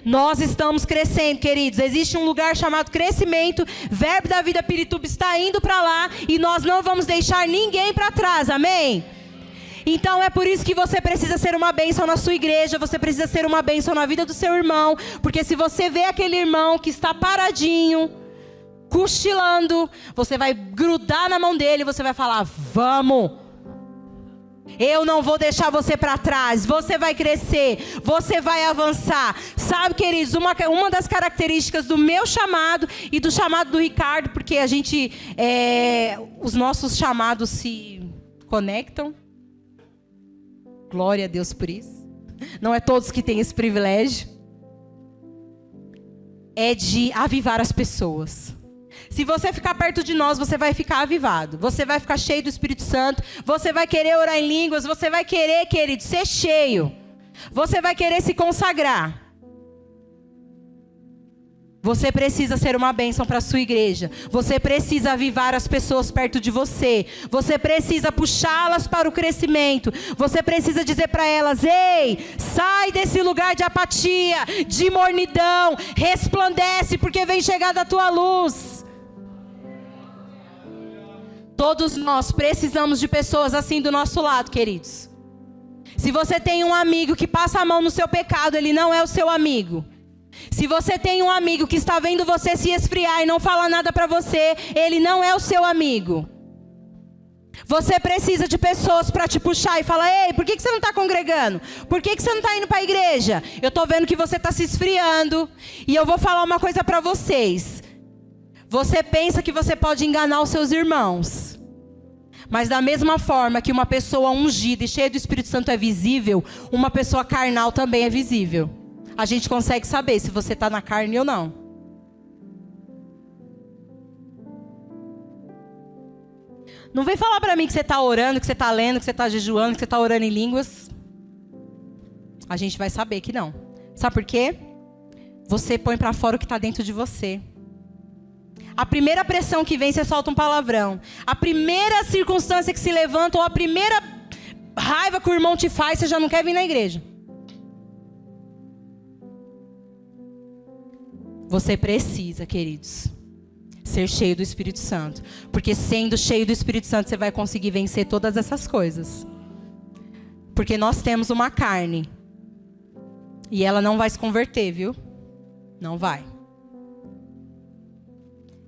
Nós estamos crescendo, queridos. Existe um lugar chamado crescimento. Verbo da Vida Pirituba está indo para lá. E nós não vamos deixar ninguém para trás, amém? Então é por isso que você precisa ser uma bênção na sua igreja, você precisa ser uma bênção na vida do seu irmão, porque se você vê aquele irmão que está paradinho, cochilando, você vai grudar na mão dele e você vai falar: vamos, eu não vou deixar você para trás, você vai crescer, você vai avançar. Sabe, queridos, uma das características do meu chamado e do chamado do Ricardo, porque a gente, os nossos chamados se conectam. Glória a Deus por isso. Não é todos que têm esse privilégio. É de avivar as pessoas. Se você ficar perto de nós, você vai ficar avivado. Você vai ficar cheio do Espírito Santo. Você vai querer orar em línguas. Você vai querer, querido, ser cheio. Você vai querer se consagrar. Você precisa ser uma bênção para a sua igreja. Você precisa avivar as pessoas perto de você. Você precisa puxá-las para o crescimento. Você precisa dizer para elas: ei, sai desse lugar de apatia, de mornidão. Resplandece, porque vem chegada a tua luz. Todos nós precisamos de pessoas assim do nosso lado, queridos. Se você tem um amigo que passa a mão no seu pecado, ele não é o seu amigo. Se você tem um amigo que está vendo você se esfriar e não fala nada para você, ele não é o seu amigo. Você precisa de pessoas para te puxar e falar: ei, por que você não está congregando? Por que você não está indo para a igreja? Eu estou vendo que você está se esfriando. E eu vou falar uma coisa para vocês. Você pensa que você pode enganar os seus irmãos. Mas da mesma forma que uma pessoa ungida e cheia do Espírito Santo é visível, uma pessoa carnal também é visível. A gente consegue saber se você está na carne ou não. Não vem falar para mim que você está orando, que você está lendo, que você está jejuando, que você está orando em línguas. A gente vai saber que não. Sabe por quê? Você põe para fora o que está dentro de você. A primeira pressão que vem, você solta um palavrão. A primeira circunstância que se levanta, ou a primeira raiva que o irmão te faz, você já não quer vir na igreja. Você precisa, queridos, ser cheio do Espírito Santo. Porque sendo cheio do Espírito Santo, você vai conseguir vencer todas essas coisas. Porque nós temos uma carne. E ela não vai se converter, viu? Não vai.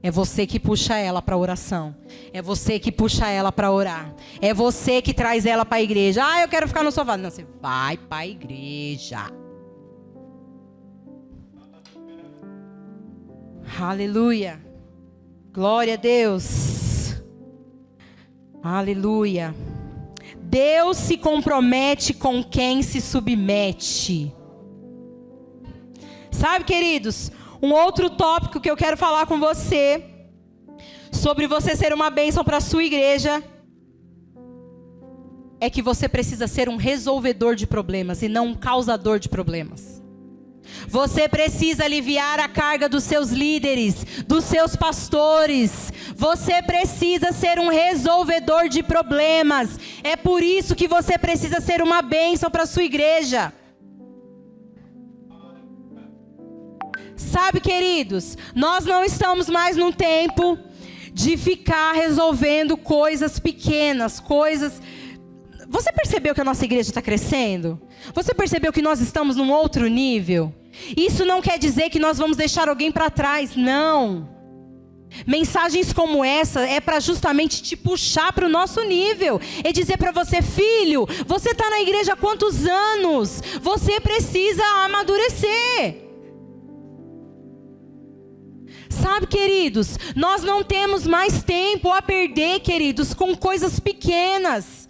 É você que puxa ela para oração. É você que puxa ela para orar. É você que traz ela para a igreja. Ah, eu quero ficar no sofá. Não, você vai para a igreja. Aleluia. Glória a Deus. Aleluia. Deus se compromete com quem se submete. Sabe, queridos, um outro tópico que eu quero falar com você, sobre você ser uma bênção para a sua igreja, é que você precisa ser um resolvedor de problemas e não um causador de problemas. Você precisa aliviar a carga dos seus líderes, dos seus pastores. Você precisa ser um resolvedor de problemas. É por isso que você precisa ser uma bênção para a sua igreja. Sabe, queridos, nós não estamos mais num tempo de ficar resolvendo coisas pequenas, coisas... Você percebeu que a nossa igreja está crescendo? Você percebeu que nós estamos num outro nível? Isso não quer dizer que nós vamos deixar alguém para trás, não. Mensagens como essa é para justamente te puxar para o nosso nível. É dizer para você, filho, você está na igreja há quantos anos? Você precisa amadurecer. Sabe, queridos, nós não temos mais tempo a perder, queridos, com coisas pequenas.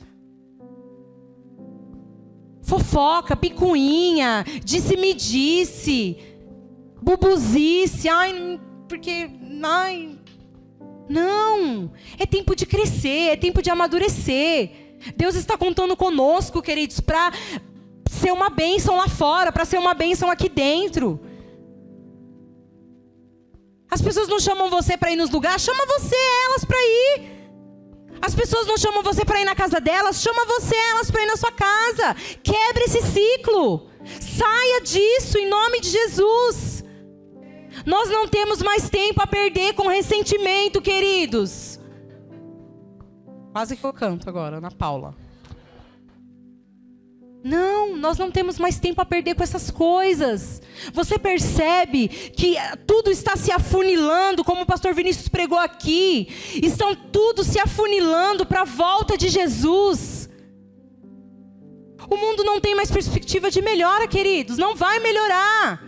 Fofoca, picuinha, disse-me-disse, bubuzice, não, é tempo de crescer, é tempo de amadurecer. Deus está contando conosco, queridos, para ser uma bênção lá fora, para ser uma bênção aqui dentro. As pessoas não chamam você para ir nos lugares, chama você elas para ir. As pessoas não chamam você para ir na casa delas, chama você elas para ir na sua casa. Quebre esse ciclo. Saia disso em nome de Jesus. Nós não temos mais tempo a perder com ressentimento, queridos. Quase que eu canto agora, Ana Paula. Não, nós não temos mais tempo a perder com essas coisas. Você percebe que tudo está se afunilando, como o pastor Vinícius pregou aqui. Estão tudo se afunilando para a volta de Jesus. O mundo não tem mais perspectiva de melhora, queridos. Não vai melhorar.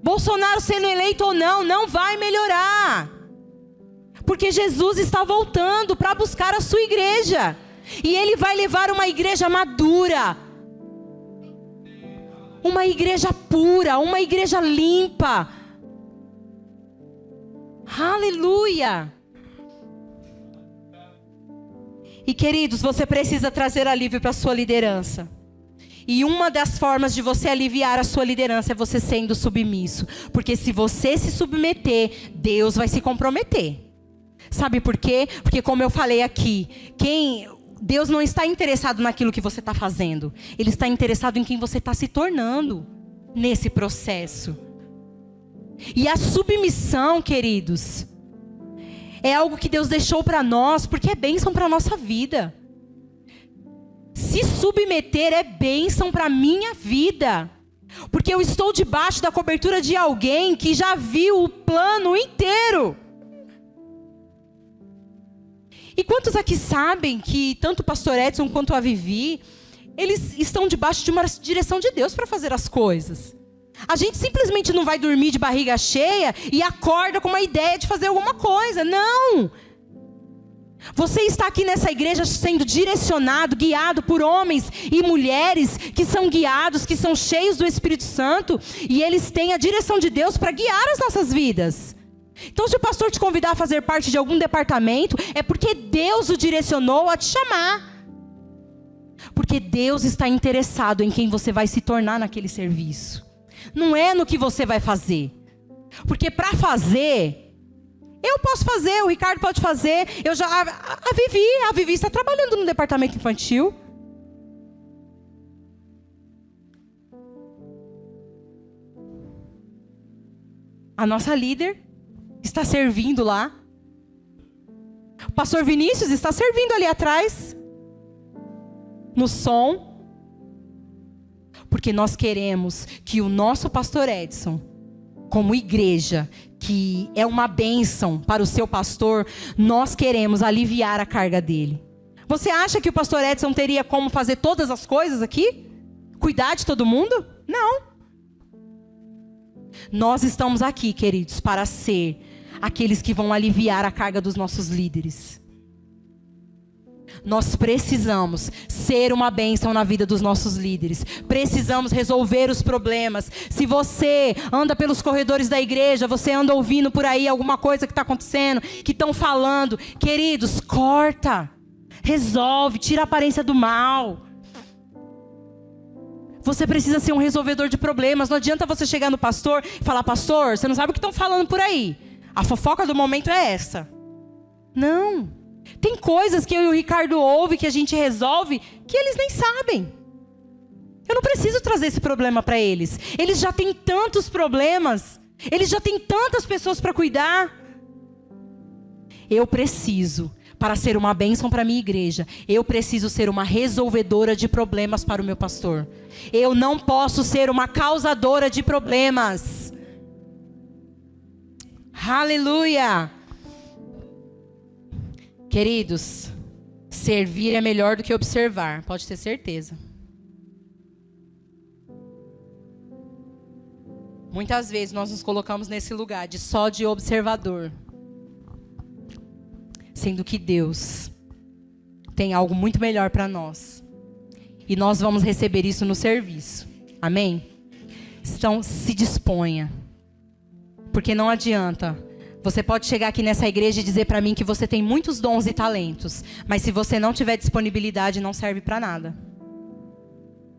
Bolsonaro sendo eleito ou não, não vai melhorar. Porque Jesus está voltando para buscar a sua igreja. E Ele vai levar uma igreja madura, uma igreja pura, uma igreja limpa. Aleluia! E queridos, você precisa trazer alívio para a sua liderança. E uma das formas de você aliviar a sua liderança é você sendo submisso. Porque se você se submeter, Deus vai se comprometer. Sabe por quê? Porque como eu falei aqui, Deus não está interessado naquilo que você está fazendo. Ele está interessado em quem você está se tornando nesse processo. E a submissão, queridos, é algo que Deus deixou para nós, porque é bênção para a nossa vida. Se submeter é bênção para a minha vida. Porque eu estou debaixo da cobertura de alguém que já viu o plano inteiro. E quantos aqui sabem que tanto o pastor Edson quanto a Vivi, eles estão debaixo de uma direção de Deus para fazer as coisas. A gente simplesmente não vai dormir de barriga cheia e acorda com uma ideia de fazer alguma coisa. Não! Você está aqui nessa igreja sendo direcionado, guiado por homens e mulheres que são guiados, que são cheios do Espírito Santo. E eles têm a direção de Deus para guiar as nossas vidas. Então, se o pastor te convidar a fazer parte de algum departamento, é porque Deus o direcionou a te chamar. Porque Deus está interessado em quem você vai se tornar naquele serviço. Não é no que você vai fazer. Porque para fazer, Eu posso fazer, o Ricardo pode fazer. A Vivi está trabalhando no departamento infantil. A nossa líder está servindo lá. O pastor Vinícius está servindo ali atrás, no som. Porque nós queremos que o nosso pastor Edson, como igreja, que é uma bênção para o seu pastor, nós queremos aliviar a carga dele. Você acha que o pastor Edson teria como fazer todas as coisas aqui? Cuidar de todo mundo? Não. Nós estamos aqui, queridos, para ser aqueles que vão aliviar a carga dos nossos líderes. Nós precisamos ser uma bênção na vida dos nossos líderes. Precisamos resolver os problemas. Se você anda pelos corredores da igreja, você anda ouvindo por aí alguma coisa que está acontecendo, que estão falando, queridos, corta, resolve, tira a aparência do mal. Você precisa ser um resolvedor de problemas. Não adianta você chegar no pastor e falar: pastor, você não sabe o que estão falando por aí. A fofoca do momento é essa. Não. Tem coisas que eu e o Ricardo ouvem, que a gente resolve, que eles nem sabem. Eu não preciso trazer esse problema para eles. Eles já têm tantos problemas. Eles já têm tantas pessoas para cuidar. Eu preciso, para ser uma bênção para a minha igreja, eu preciso ser uma resolvedora de problemas para o meu pastor. Eu não posso ser uma causadora de problemas. Aleluia! Queridos, servir é melhor do que observar, pode ter certeza. Muitas vezes nós nos colocamos nesse lugar só de observador, sendo que Deus tem algo muito melhor para nós. E nós vamos receber isso no serviço. Amém? Então, se disponha. Porque não adianta. Você pode chegar aqui nessa igreja e dizer para mim que você tem muitos dons e talentos. Mas se você não tiver disponibilidade, não serve para nada.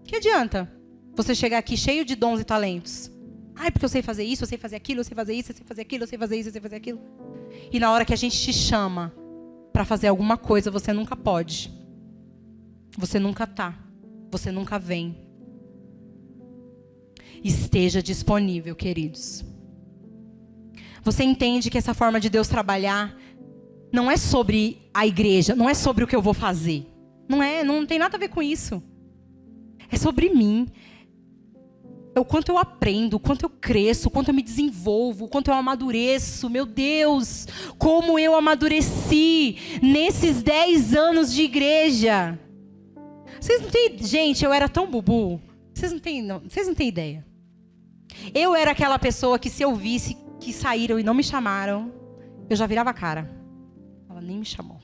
Que adianta você chegar aqui cheio de dons e talentos? Ai, porque eu sei fazer isso, eu sei fazer aquilo, eu sei fazer isso, eu sei fazer aquilo, eu sei fazer isso, eu sei fazer aquilo. E na hora que a gente te chama para fazer alguma coisa, você nunca pode. Você nunca tá. Você nunca vem. Esteja disponível, queridos. Você entende que essa forma de Deus trabalhar não é sobre a igreja, não é sobre o que eu vou fazer. Não tem nada a ver com isso. É sobre mim. É o quanto eu aprendo, o quanto eu cresço, o quanto eu me desenvolvo, o quanto eu amadureço. Meu Deus, como eu amadureci nesses 10 anos de igreja. Vocês não têm... Gente, eu era tão bubu. Vocês não têm ideia. Eu era aquela pessoa que, se eu visse que saíram e não me chamaram, eu já virava a cara. Ela nem me chamou.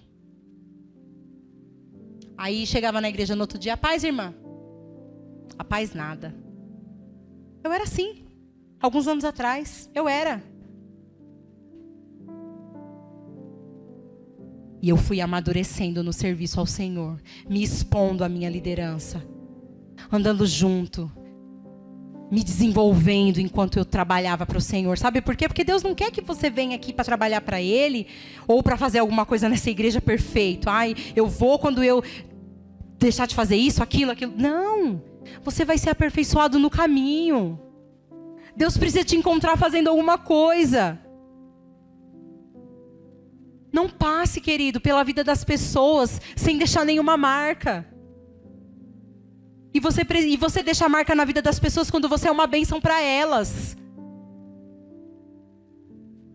Aí chegava na igreja no outro dia: a paz, irmã? A paz nada. Eu era assim. Alguns anos atrás, eu era. E eu fui amadurecendo no serviço ao Senhor, me expondo à minha liderança, andando junto, me desenvolvendo enquanto eu trabalhava para o Senhor. Sabe por quê? Porque Deus não quer que você venha aqui para trabalhar para Ele, ou para fazer alguma coisa nessa igreja perfeito. Ai, eu vou quando eu deixar de fazer isso, aquilo. Não, você vai ser aperfeiçoado no caminho. Deus precisa te encontrar fazendo alguma coisa. Não passe, querido, pela vida das pessoas sem deixar nenhuma marca. E você deixa a marca na vida das pessoas quando você é uma bênção para elas.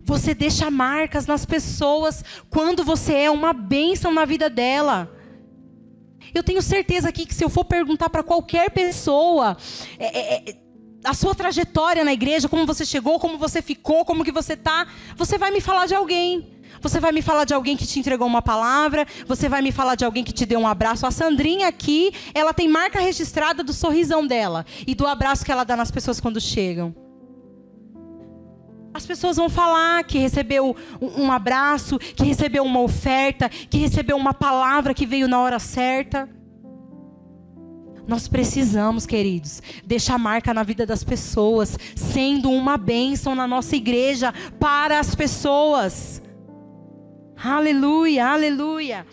Você deixa marcas nas pessoas quando você é uma bênção na vida dela. Eu tenho certeza aqui que se eu for perguntar para qualquer pessoa a sua trajetória na igreja, como você chegou, como você ficou, como que você está, você vai me falar de alguém. Você vai me falar de alguém que te entregou uma palavra. Você vai me falar de alguém que te deu um abraço. A Sandrinha aqui, ela tem marca registrada do sorrisão dela e do abraço que ela dá nas pessoas quando chegam. As pessoas vão falar que recebeu um abraço, que recebeu uma oferta, que recebeu uma palavra que veio na hora certa. Nós precisamos, queridos, deixar marca na vida das pessoas, sendo uma bênção na nossa igreja para as pessoas. Aleluia, aleluia.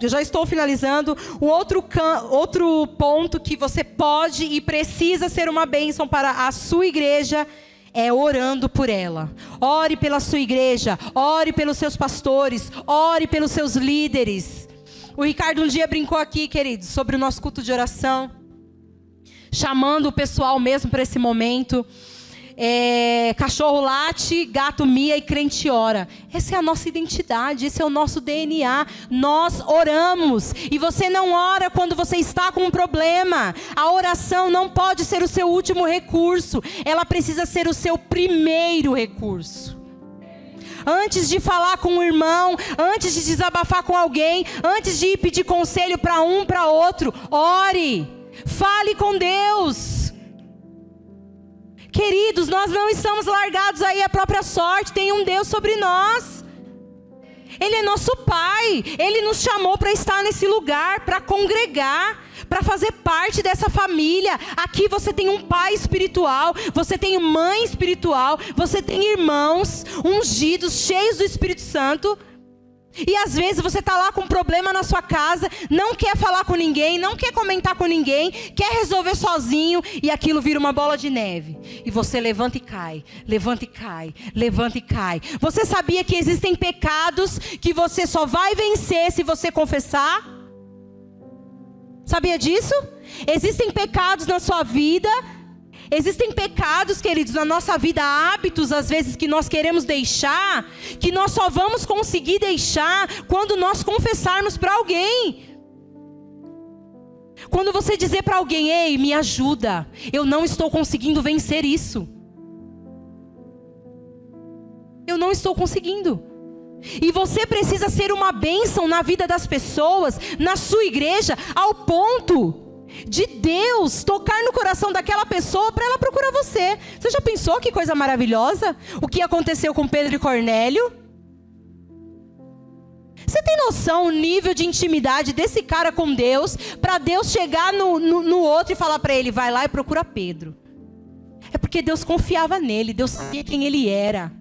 Eu já estou finalizando. Outro ponto que você pode e precisa ser uma bênção para a sua igreja é orando por ela. Ore pela sua igreja, ore pelos seus pastores, ore pelos seus líderes. O Ricardo um dia brincou aqui, queridos, sobre o nosso culto de oração, chamando o pessoal mesmo para esse momento. Cachorro late, gato mia e crente ora. Essa é a nossa identidade, esse é o nosso DNA. Nós oramos. E você não ora quando você está com um problema. A oração não pode ser o seu último recurso. Ela precisa ser o seu primeiro recurso. Antes de falar com um irmão, antes de desabafar com alguém, antes de ir pedir conselho para um, para outro, ore. Fale com Deus. Queridos, nós não estamos largados aí à própria sorte. Tem um Deus sobre nós. Ele é nosso Pai. Ele nos chamou para estar nesse lugar, para congregar, para fazer parte dessa família. Aqui você tem um pai espiritual, você tem mãe espiritual, você tem irmãos ungidos, cheios do Espírito Santo. E às vezes você está lá com um problema na sua casa, não quer falar com ninguém, não quer comentar com ninguém, quer resolver sozinho e aquilo vira uma bola de neve. E você levanta e cai, levanta e cai, levanta e cai. Você sabia que existem pecados que você só vai vencer se você confessar? Sabia disso? Existem pecados na sua vida. Existem pecados, queridos, na nossa vida, hábitos às vezes que nós queremos deixar, que nós só vamos conseguir deixar quando nós confessarmos para alguém. Quando você dizer para alguém, ei, me ajuda, eu não estou conseguindo vencer isso. Eu não estou conseguindo. E você precisa ser uma bênção na vida das pessoas, na sua igreja, ao ponto de Deus tocar no coração daquela pessoa para ela procurar você. Você já pensou que coisa maravilhosa? O que aconteceu com Pedro e Cornélio? Você tem noção o nível de intimidade desse cara com Deus, para Deus chegar no outro e falar para ele, vai lá e procura Pedro? É porque Deus confiava nele, Deus sabia quem ele era.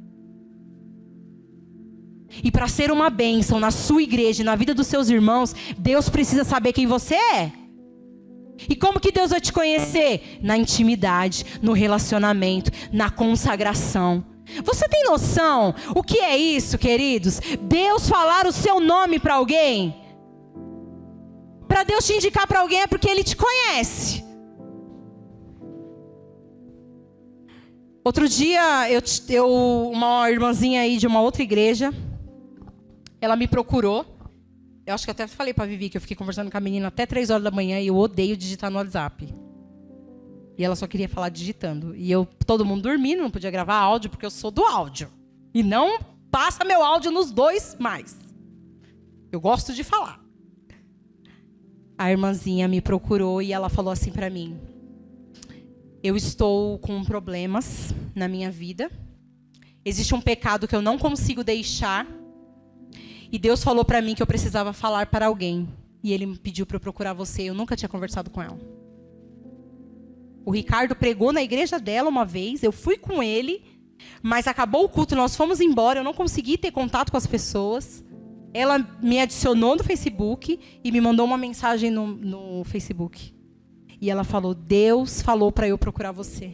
E para ser uma bênção na sua igreja e na vida dos seus irmãos, Deus precisa saber quem você é. E como que Deus vai te conhecer? Na intimidade, no relacionamento, na consagração. Você tem noção o que é isso, queridos? Deus falar o seu nome para alguém? Para Deus te indicar para alguém é porque Ele te conhece. Outro dia, uma irmãzinha aí de uma outra igreja, ela me procurou. Eu acho que até falei para a Vivi que eu fiquei conversando com a menina até 3 horas da manhã e eu odeio digitar no WhatsApp. E ela só queria falar digitando. E todo mundo dormindo, não podia gravar áudio porque eu sou do áudio. E não passa meu áudio nos 2 mais. Eu gosto de falar. A irmãzinha me procurou e ela falou assim para mim: eu estou com problemas na minha vida. Existe um pecado que eu não consigo deixar. E Deus falou para mim que eu precisava falar para alguém. E Ele me pediu para eu procurar você. Eu nunca tinha conversado com ela. O Ricardo pregou na igreja dela uma vez. Eu fui com ele. Mas acabou o culto, nós fomos embora. Eu não consegui ter contato com as pessoas. Ela me adicionou no Facebook e me mandou uma mensagem no Facebook. E ela falou, Deus falou para eu procurar você.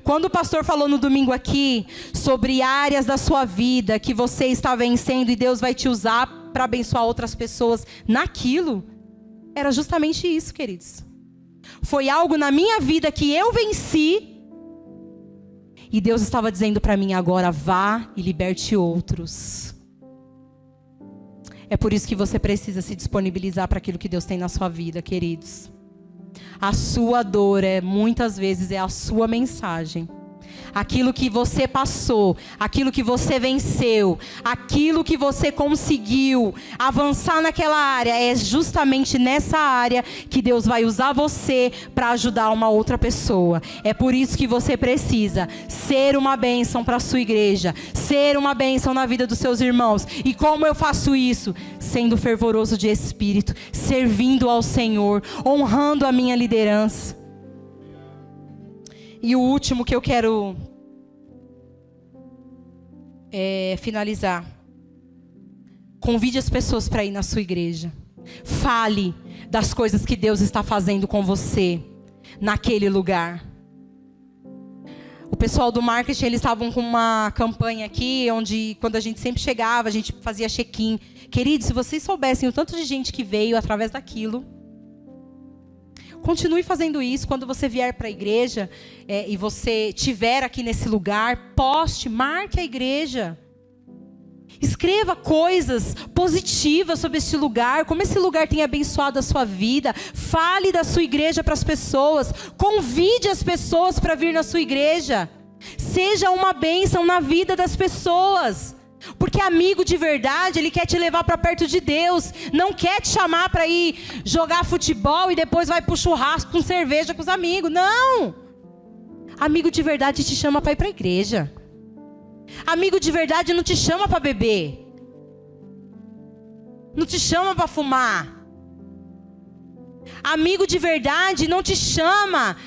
Quando o pastor falou no domingo aqui sobre áreas da sua vida que você está vencendo e Deus vai te usar para abençoar outras pessoas naquilo, era justamente isso, queridos. Foi algo na minha vida que eu venci e Deus estava dizendo para mim, agora vá e liberte outros. É por isso que você precisa se disponibilizar para aquilo que Deus tem na sua vida, queridos. A sua dor muitas vezes é a sua mensagem. Aquilo que você passou, aquilo que você venceu, aquilo que você conseguiu avançar naquela área, é justamente nessa área que Deus vai usar você para ajudar uma outra pessoa. É por isso que você precisa ser uma bênção para a sua igreja, ser uma bênção na vida dos seus irmãos. E como eu faço isso? Sendo fervoroso de espírito, servindo ao Senhor, honrando a minha liderança. E o último que eu quero finalizar Convide as pessoas para ir na sua igreja. Fale das coisas que Deus está fazendo com você naquele lugar. O pessoal do marketing, eles estavam com uma campanha aqui, onde quando a gente sempre chegava, a gente fazia check-in. Queridos, se vocês soubessem o tanto de gente que veio através daquilo, continue fazendo isso. Quando você vier para a igreja e você estiver aqui nesse lugar, poste, marque a igreja. Escreva coisas positivas sobre este lugar, como esse lugar tem abençoado a sua vida. Fale da sua igreja para as pessoas. Convide as pessoas para vir na sua igreja. Seja uma bênção na vida das pessoas. Porque amigo de verdade, ele quer te levar para perto de Deus. Não quer te chamar para ir jogar futebol e depois vai para o churrasco com cerveja com os amigos. Não! Amigo de verdade te chama para ir para a igreja. Amigo de verdade não te chama para beber. Não te chama para fumar. Amigo de verdade não te chama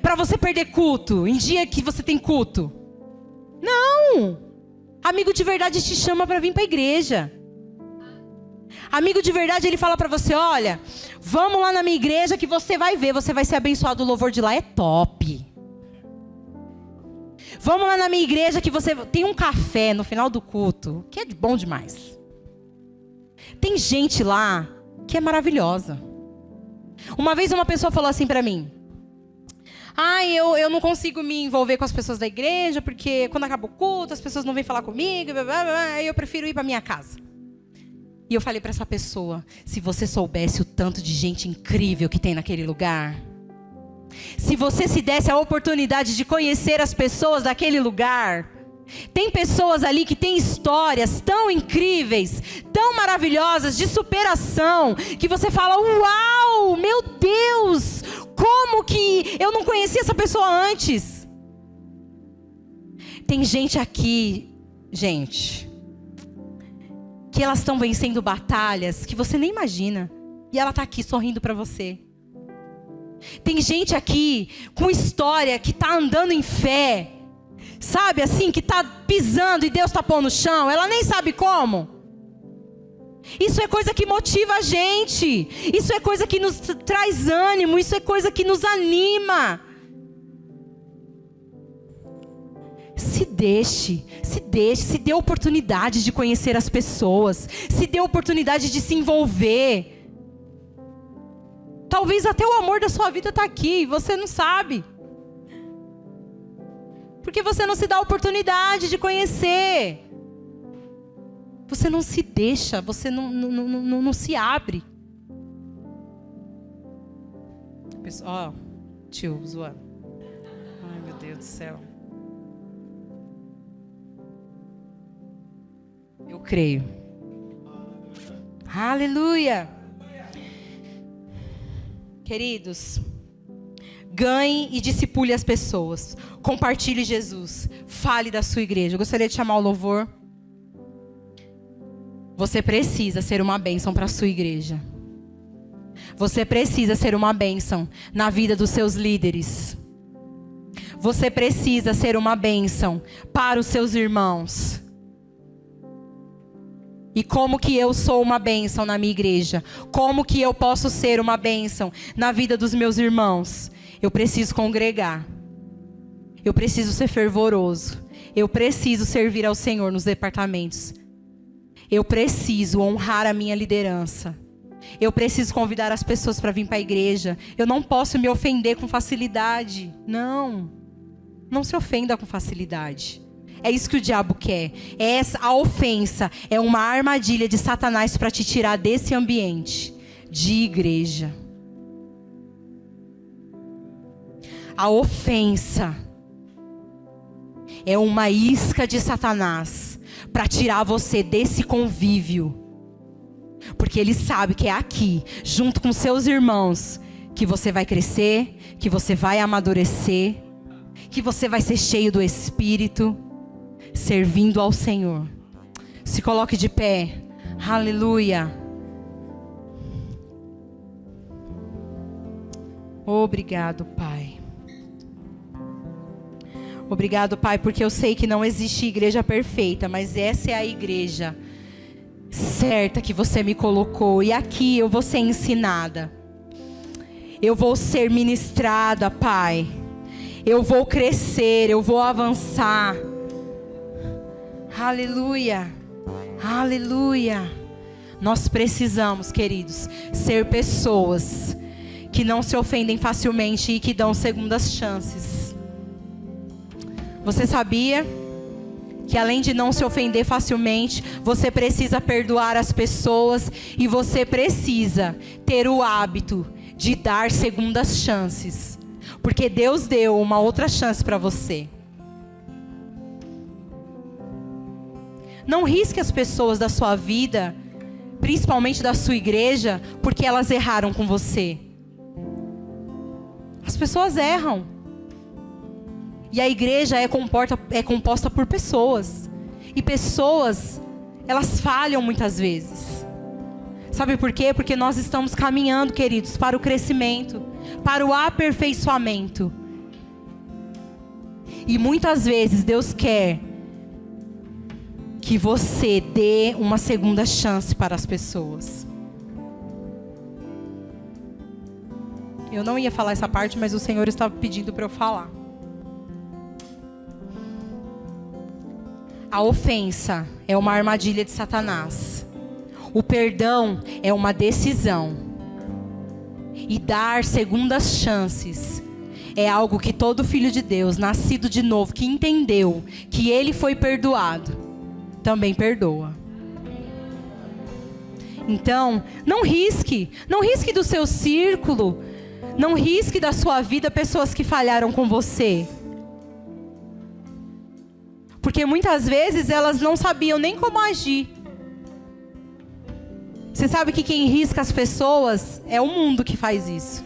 para você perder culto em dia que você tem culto. Não. Amigo de verdade te chama para vir para a igreja. Amigo de verdade, ele fala para você: olha, vamos lá na minha igreja que você vai ver, você vai ser abençoado, o louvor de lá é top. Vamos lá na minha igreja que você tem um café no final do culto, que é bom demais. Tem gente lá que é maravilhosa. Uma vez uma pessoa falou assim para mim: eu não consigo me envolver com as pessoas da igreja, porque quando acaba o culto, as pessoas não vêm falar comigo, eu prefiro ir para minha casa. E eu falei para essa pessoa: se você soubesse o tanto de gente incrível que tem naquele lugar, se você se desse a oportunidade de conhecer as pessoas daquele lugar, tem pessoas ali que têm histórias tão incríveis, tão maravilhosas, de superação, que você fala: uau, meu Deus, como que eu não conhecia essa pessoa antes? Tem gente aqui, gente, que elas estão vencendo batalhas que você nem imagina, e ela está aqui sorrindo para você. Tem gente aqui com história que está andando em fé, sabe assim, que está pisando e Deus está pondo no chão, ela nem sabe como. Isso é coisa que motiva a gente, isso é coisa que nos traz ânimo, isso é coisa que nos anima. Se dê oportunidade de conhecer as pessoas, se dê oportunidade de se envolver. Talvez até o amor da sua vida está aqui e você não sabe. Porque você não se dá a oportunidade de conhecer. Você não se deixa, você não se abre. Ó, tio, zoando. Ai, meu Deus do céu. Eu creio. Aleluia. Queridos, ganhe e discipule as pessoas. Compartilhe Jesus. Fale da sua igreja. Eu gostaria de chamar o louvor. Você precisa ser uma bênção para a sua igreja. Você precisa ser uma bênção na vida dos seus líderes. Você precisa ser uma bênção para os seus irmãos. E como que eu sou uma bênção na minha igreja? Como que eu posso ser uma bênção na vida dos meus irmãos? Eu preciso congregar. Eu preciso ser fervoroso. Eu preciso servir ao Senhor nos departamentos. Eu preciso honrar a minha liderança. Eu preciso convidar as pessoas para vir para a igreja. Eu não posso me ofender com facilidade. Não. Não se ofenda com facilidade. É isso que o diabo quer. A ofensa é uma armadilha de Satanás para te tirar desse ambiente de igreja. A ofensa é uma isca de Satanás para tirar você desse convívio. Porque ele sabe que é aqui, junto com seus irmãos, que você vai crescer, que você vai amadurecer, que você vai ser cheio do Espírito, servindo ao Senhor. Se coloque de pé. Aleluia. Obrigado, Pai. Obrigado, Pai, porque eu sei que não existe igreja perfeita, mas essa é a igreja certa que você me colocou. E aqui eu vou ser ensinada. Eu vou ser ministrada, Pai. Eu vou crescer, eu vou avançar. Aleluia. Aleluia. Nós precisamos, queridos, ser pessoas que não se ofendem facilmente e que dão segundas chances. Você sabia que além de não se ofender facilmente, você precisa perdoar as pessoas e você precisa ter o hábito de dar segundas chances, porque Deus deu uma outra chance para você. Não risque as pessoas da sua vida, principalmente da sua igreja, porque elas erraram com você. As pessoas erram. E a igreja é composta por pessoas. E pessoas, elas falham muitas vezes. Sabe por quê? Porque nós estamos caminhando, queridos, para o crescimento, para o aperfeiçoamento. E muitas vezes Deus quer que você dê uma segunda chance para as pessoas. Eu não ia falar essa parte, mas o Senhor estava pedindo para eu falar. A ofensa é uma armadilha de Satanás. O perdão é uma decisão. E dar segundas chances é algo que todo filho de Deus, nascido de novo, que entendeu que ele foi perdoado, também perdoa. Então, não risque do seu círculo, não risque da sua vida pessoas que falharam com você. Porque muitas vezes elas não sabiam nem como agir. Você sabe que quem risca as pessoas é o mundo que faz isso.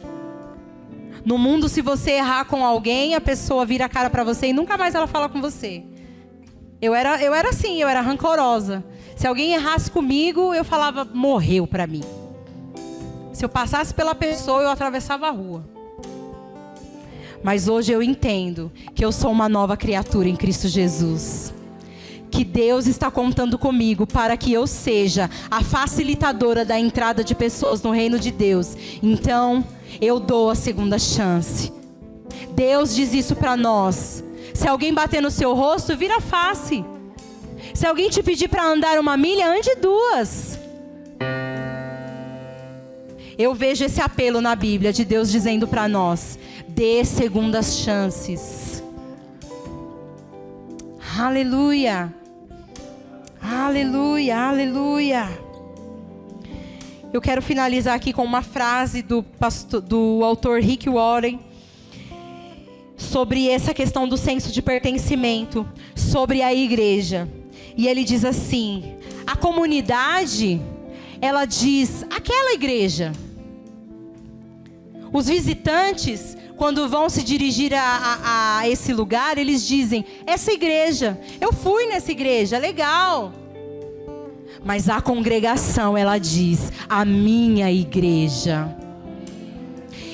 No mundo, se você errar com alguém, a pessoa vira a cara pra você e nunca mais ela fala com você. Eu era assim, eu era rancorosa. Se alguém errasse comigo, eu falava, morreu pra mim. Se eu passasse pela pessoa, eu atravessava a rua. Mas hoje eu entendo que eu sou uma nova criatura em Cristo Jesus. Que Deus está contando comigo para que eu seja a facilitadora da entrada de pessoas no reino de Deus. Então, eu dou a segunda chance. Deus diz isso para nós. Se alguém bater no seu rosto, vira a face. Se alguém te pedir para andar 1 milha, ande 2. Eu vejo esse apelo na Bíblia de Deus dizendo para nós: dê segundas chances. Aleluia. Aleluia, aleluia. Eu quero finalizar aqui com uma frase do autor Rick Warren sobre essa questão do senso de pertencimento, sobre a igreja. E ele diz assim: a comunidade, ela diz, aquela igreja. Os visitantes, quando vão se dirigir a esse lugar, eles dizem, essa igreja, eu fui nessa igreja, legal. Mas a congregação, ela diz, a minha igreja.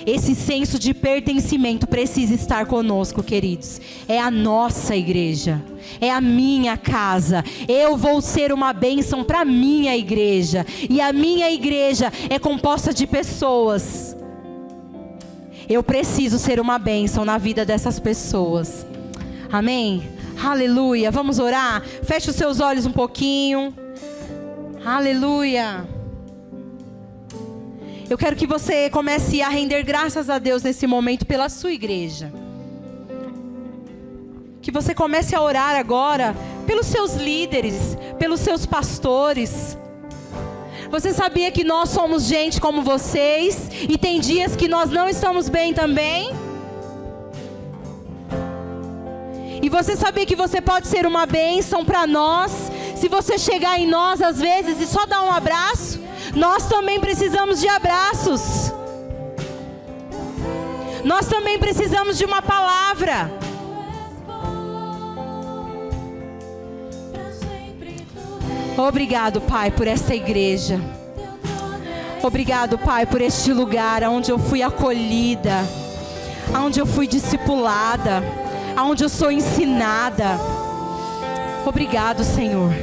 Esse senso de pertencimento precisa estar conosco, queridos. É a nossa igreja, é a minha casa. Eu vou ser uma bênção para a minha igreja. E a minha igreja é composta de pessoas. Eu preciso ser uma bênção na vida dessas pessoas. Amém? Aleluia. Vamos orar? Feche os seus olhos um pouquinho. Aleluia. Eu quero que você comece a render graças a Deus nesse momento pela sua igreja. Que você comece a orar agora pelos seus líderes, pelos seus pastores. Você sabia que nós somos gente como vocês e tem dias que nós não estamos bem também? E você sabia que você pode ser uma bênção para nós se você chegar em nós às vezes e só dar um abraço? Nós também precisamos de abraços. Nós também precisamos de uma palavra. Obrigado, Pai, por esta igreja. Obrigado, Pai, por este lugar onde eu fui acolhida, onde eu fui discipulada, onde eu sou ensinada. Obrigado, Senhor.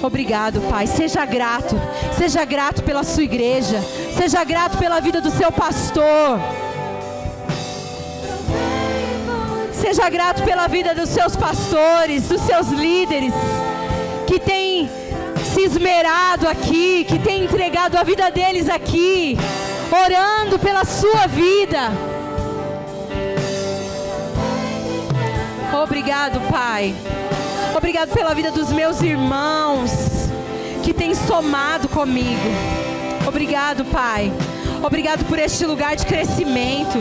Obrigado, Pai. Seja grato pela sua igreja, seja grato pela vida do seu pastor, seja grato pela vida dos seus pastores, dos seus líderes, que têm se esmerado aqui, que têm entregado a vida deles aqui, orando pela sua vida. Obrigado, Pai. Obrigado pela vida dos meus irmãos que têm somado comigo. Obrigado, Pai. Obrigado por este lugar de crescimento.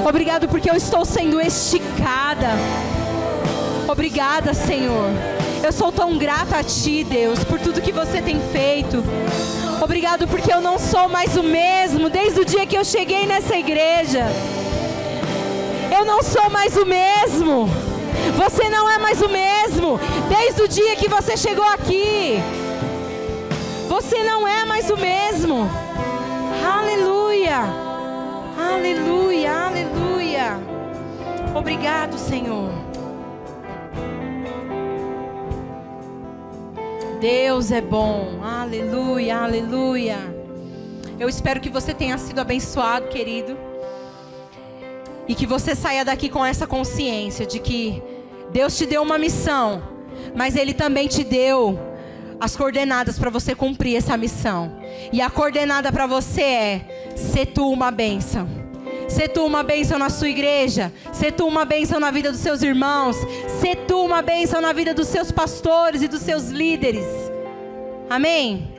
Obrigado porque eu estou sendo esticada. Obrigada, Senhor. Eu sou tão grata a Ti, Deus, por tudo que Você tem feito. Obrigado porque eu não sou mais o mesmo desde o dia que eu cheguei nessa igreja. Eu não sou mais o mesmo. Você não é mais o mesmo desde o dia que você chegou aqui. Você não é mais o mesmo. Aleluia, aleluia, aleluia. Obrigado, Senhor. Deus é bom. Aleluia, aleluia. Eu espero que você tenha sido abençoado, querido. E que você saia daqui com essa consciência de que Deus te deu uma missão, mas Ele também te deu as coordenadas para você cumprir essa missão. E a coordenada para você é: ser tu uma bênção. Ser tu uma bênção na sua igreja. Ser tu uma bênção na vida dos seus irmãos. Ser tu uma bênção na vida dos seus pastores e dos seus líderes. Amém?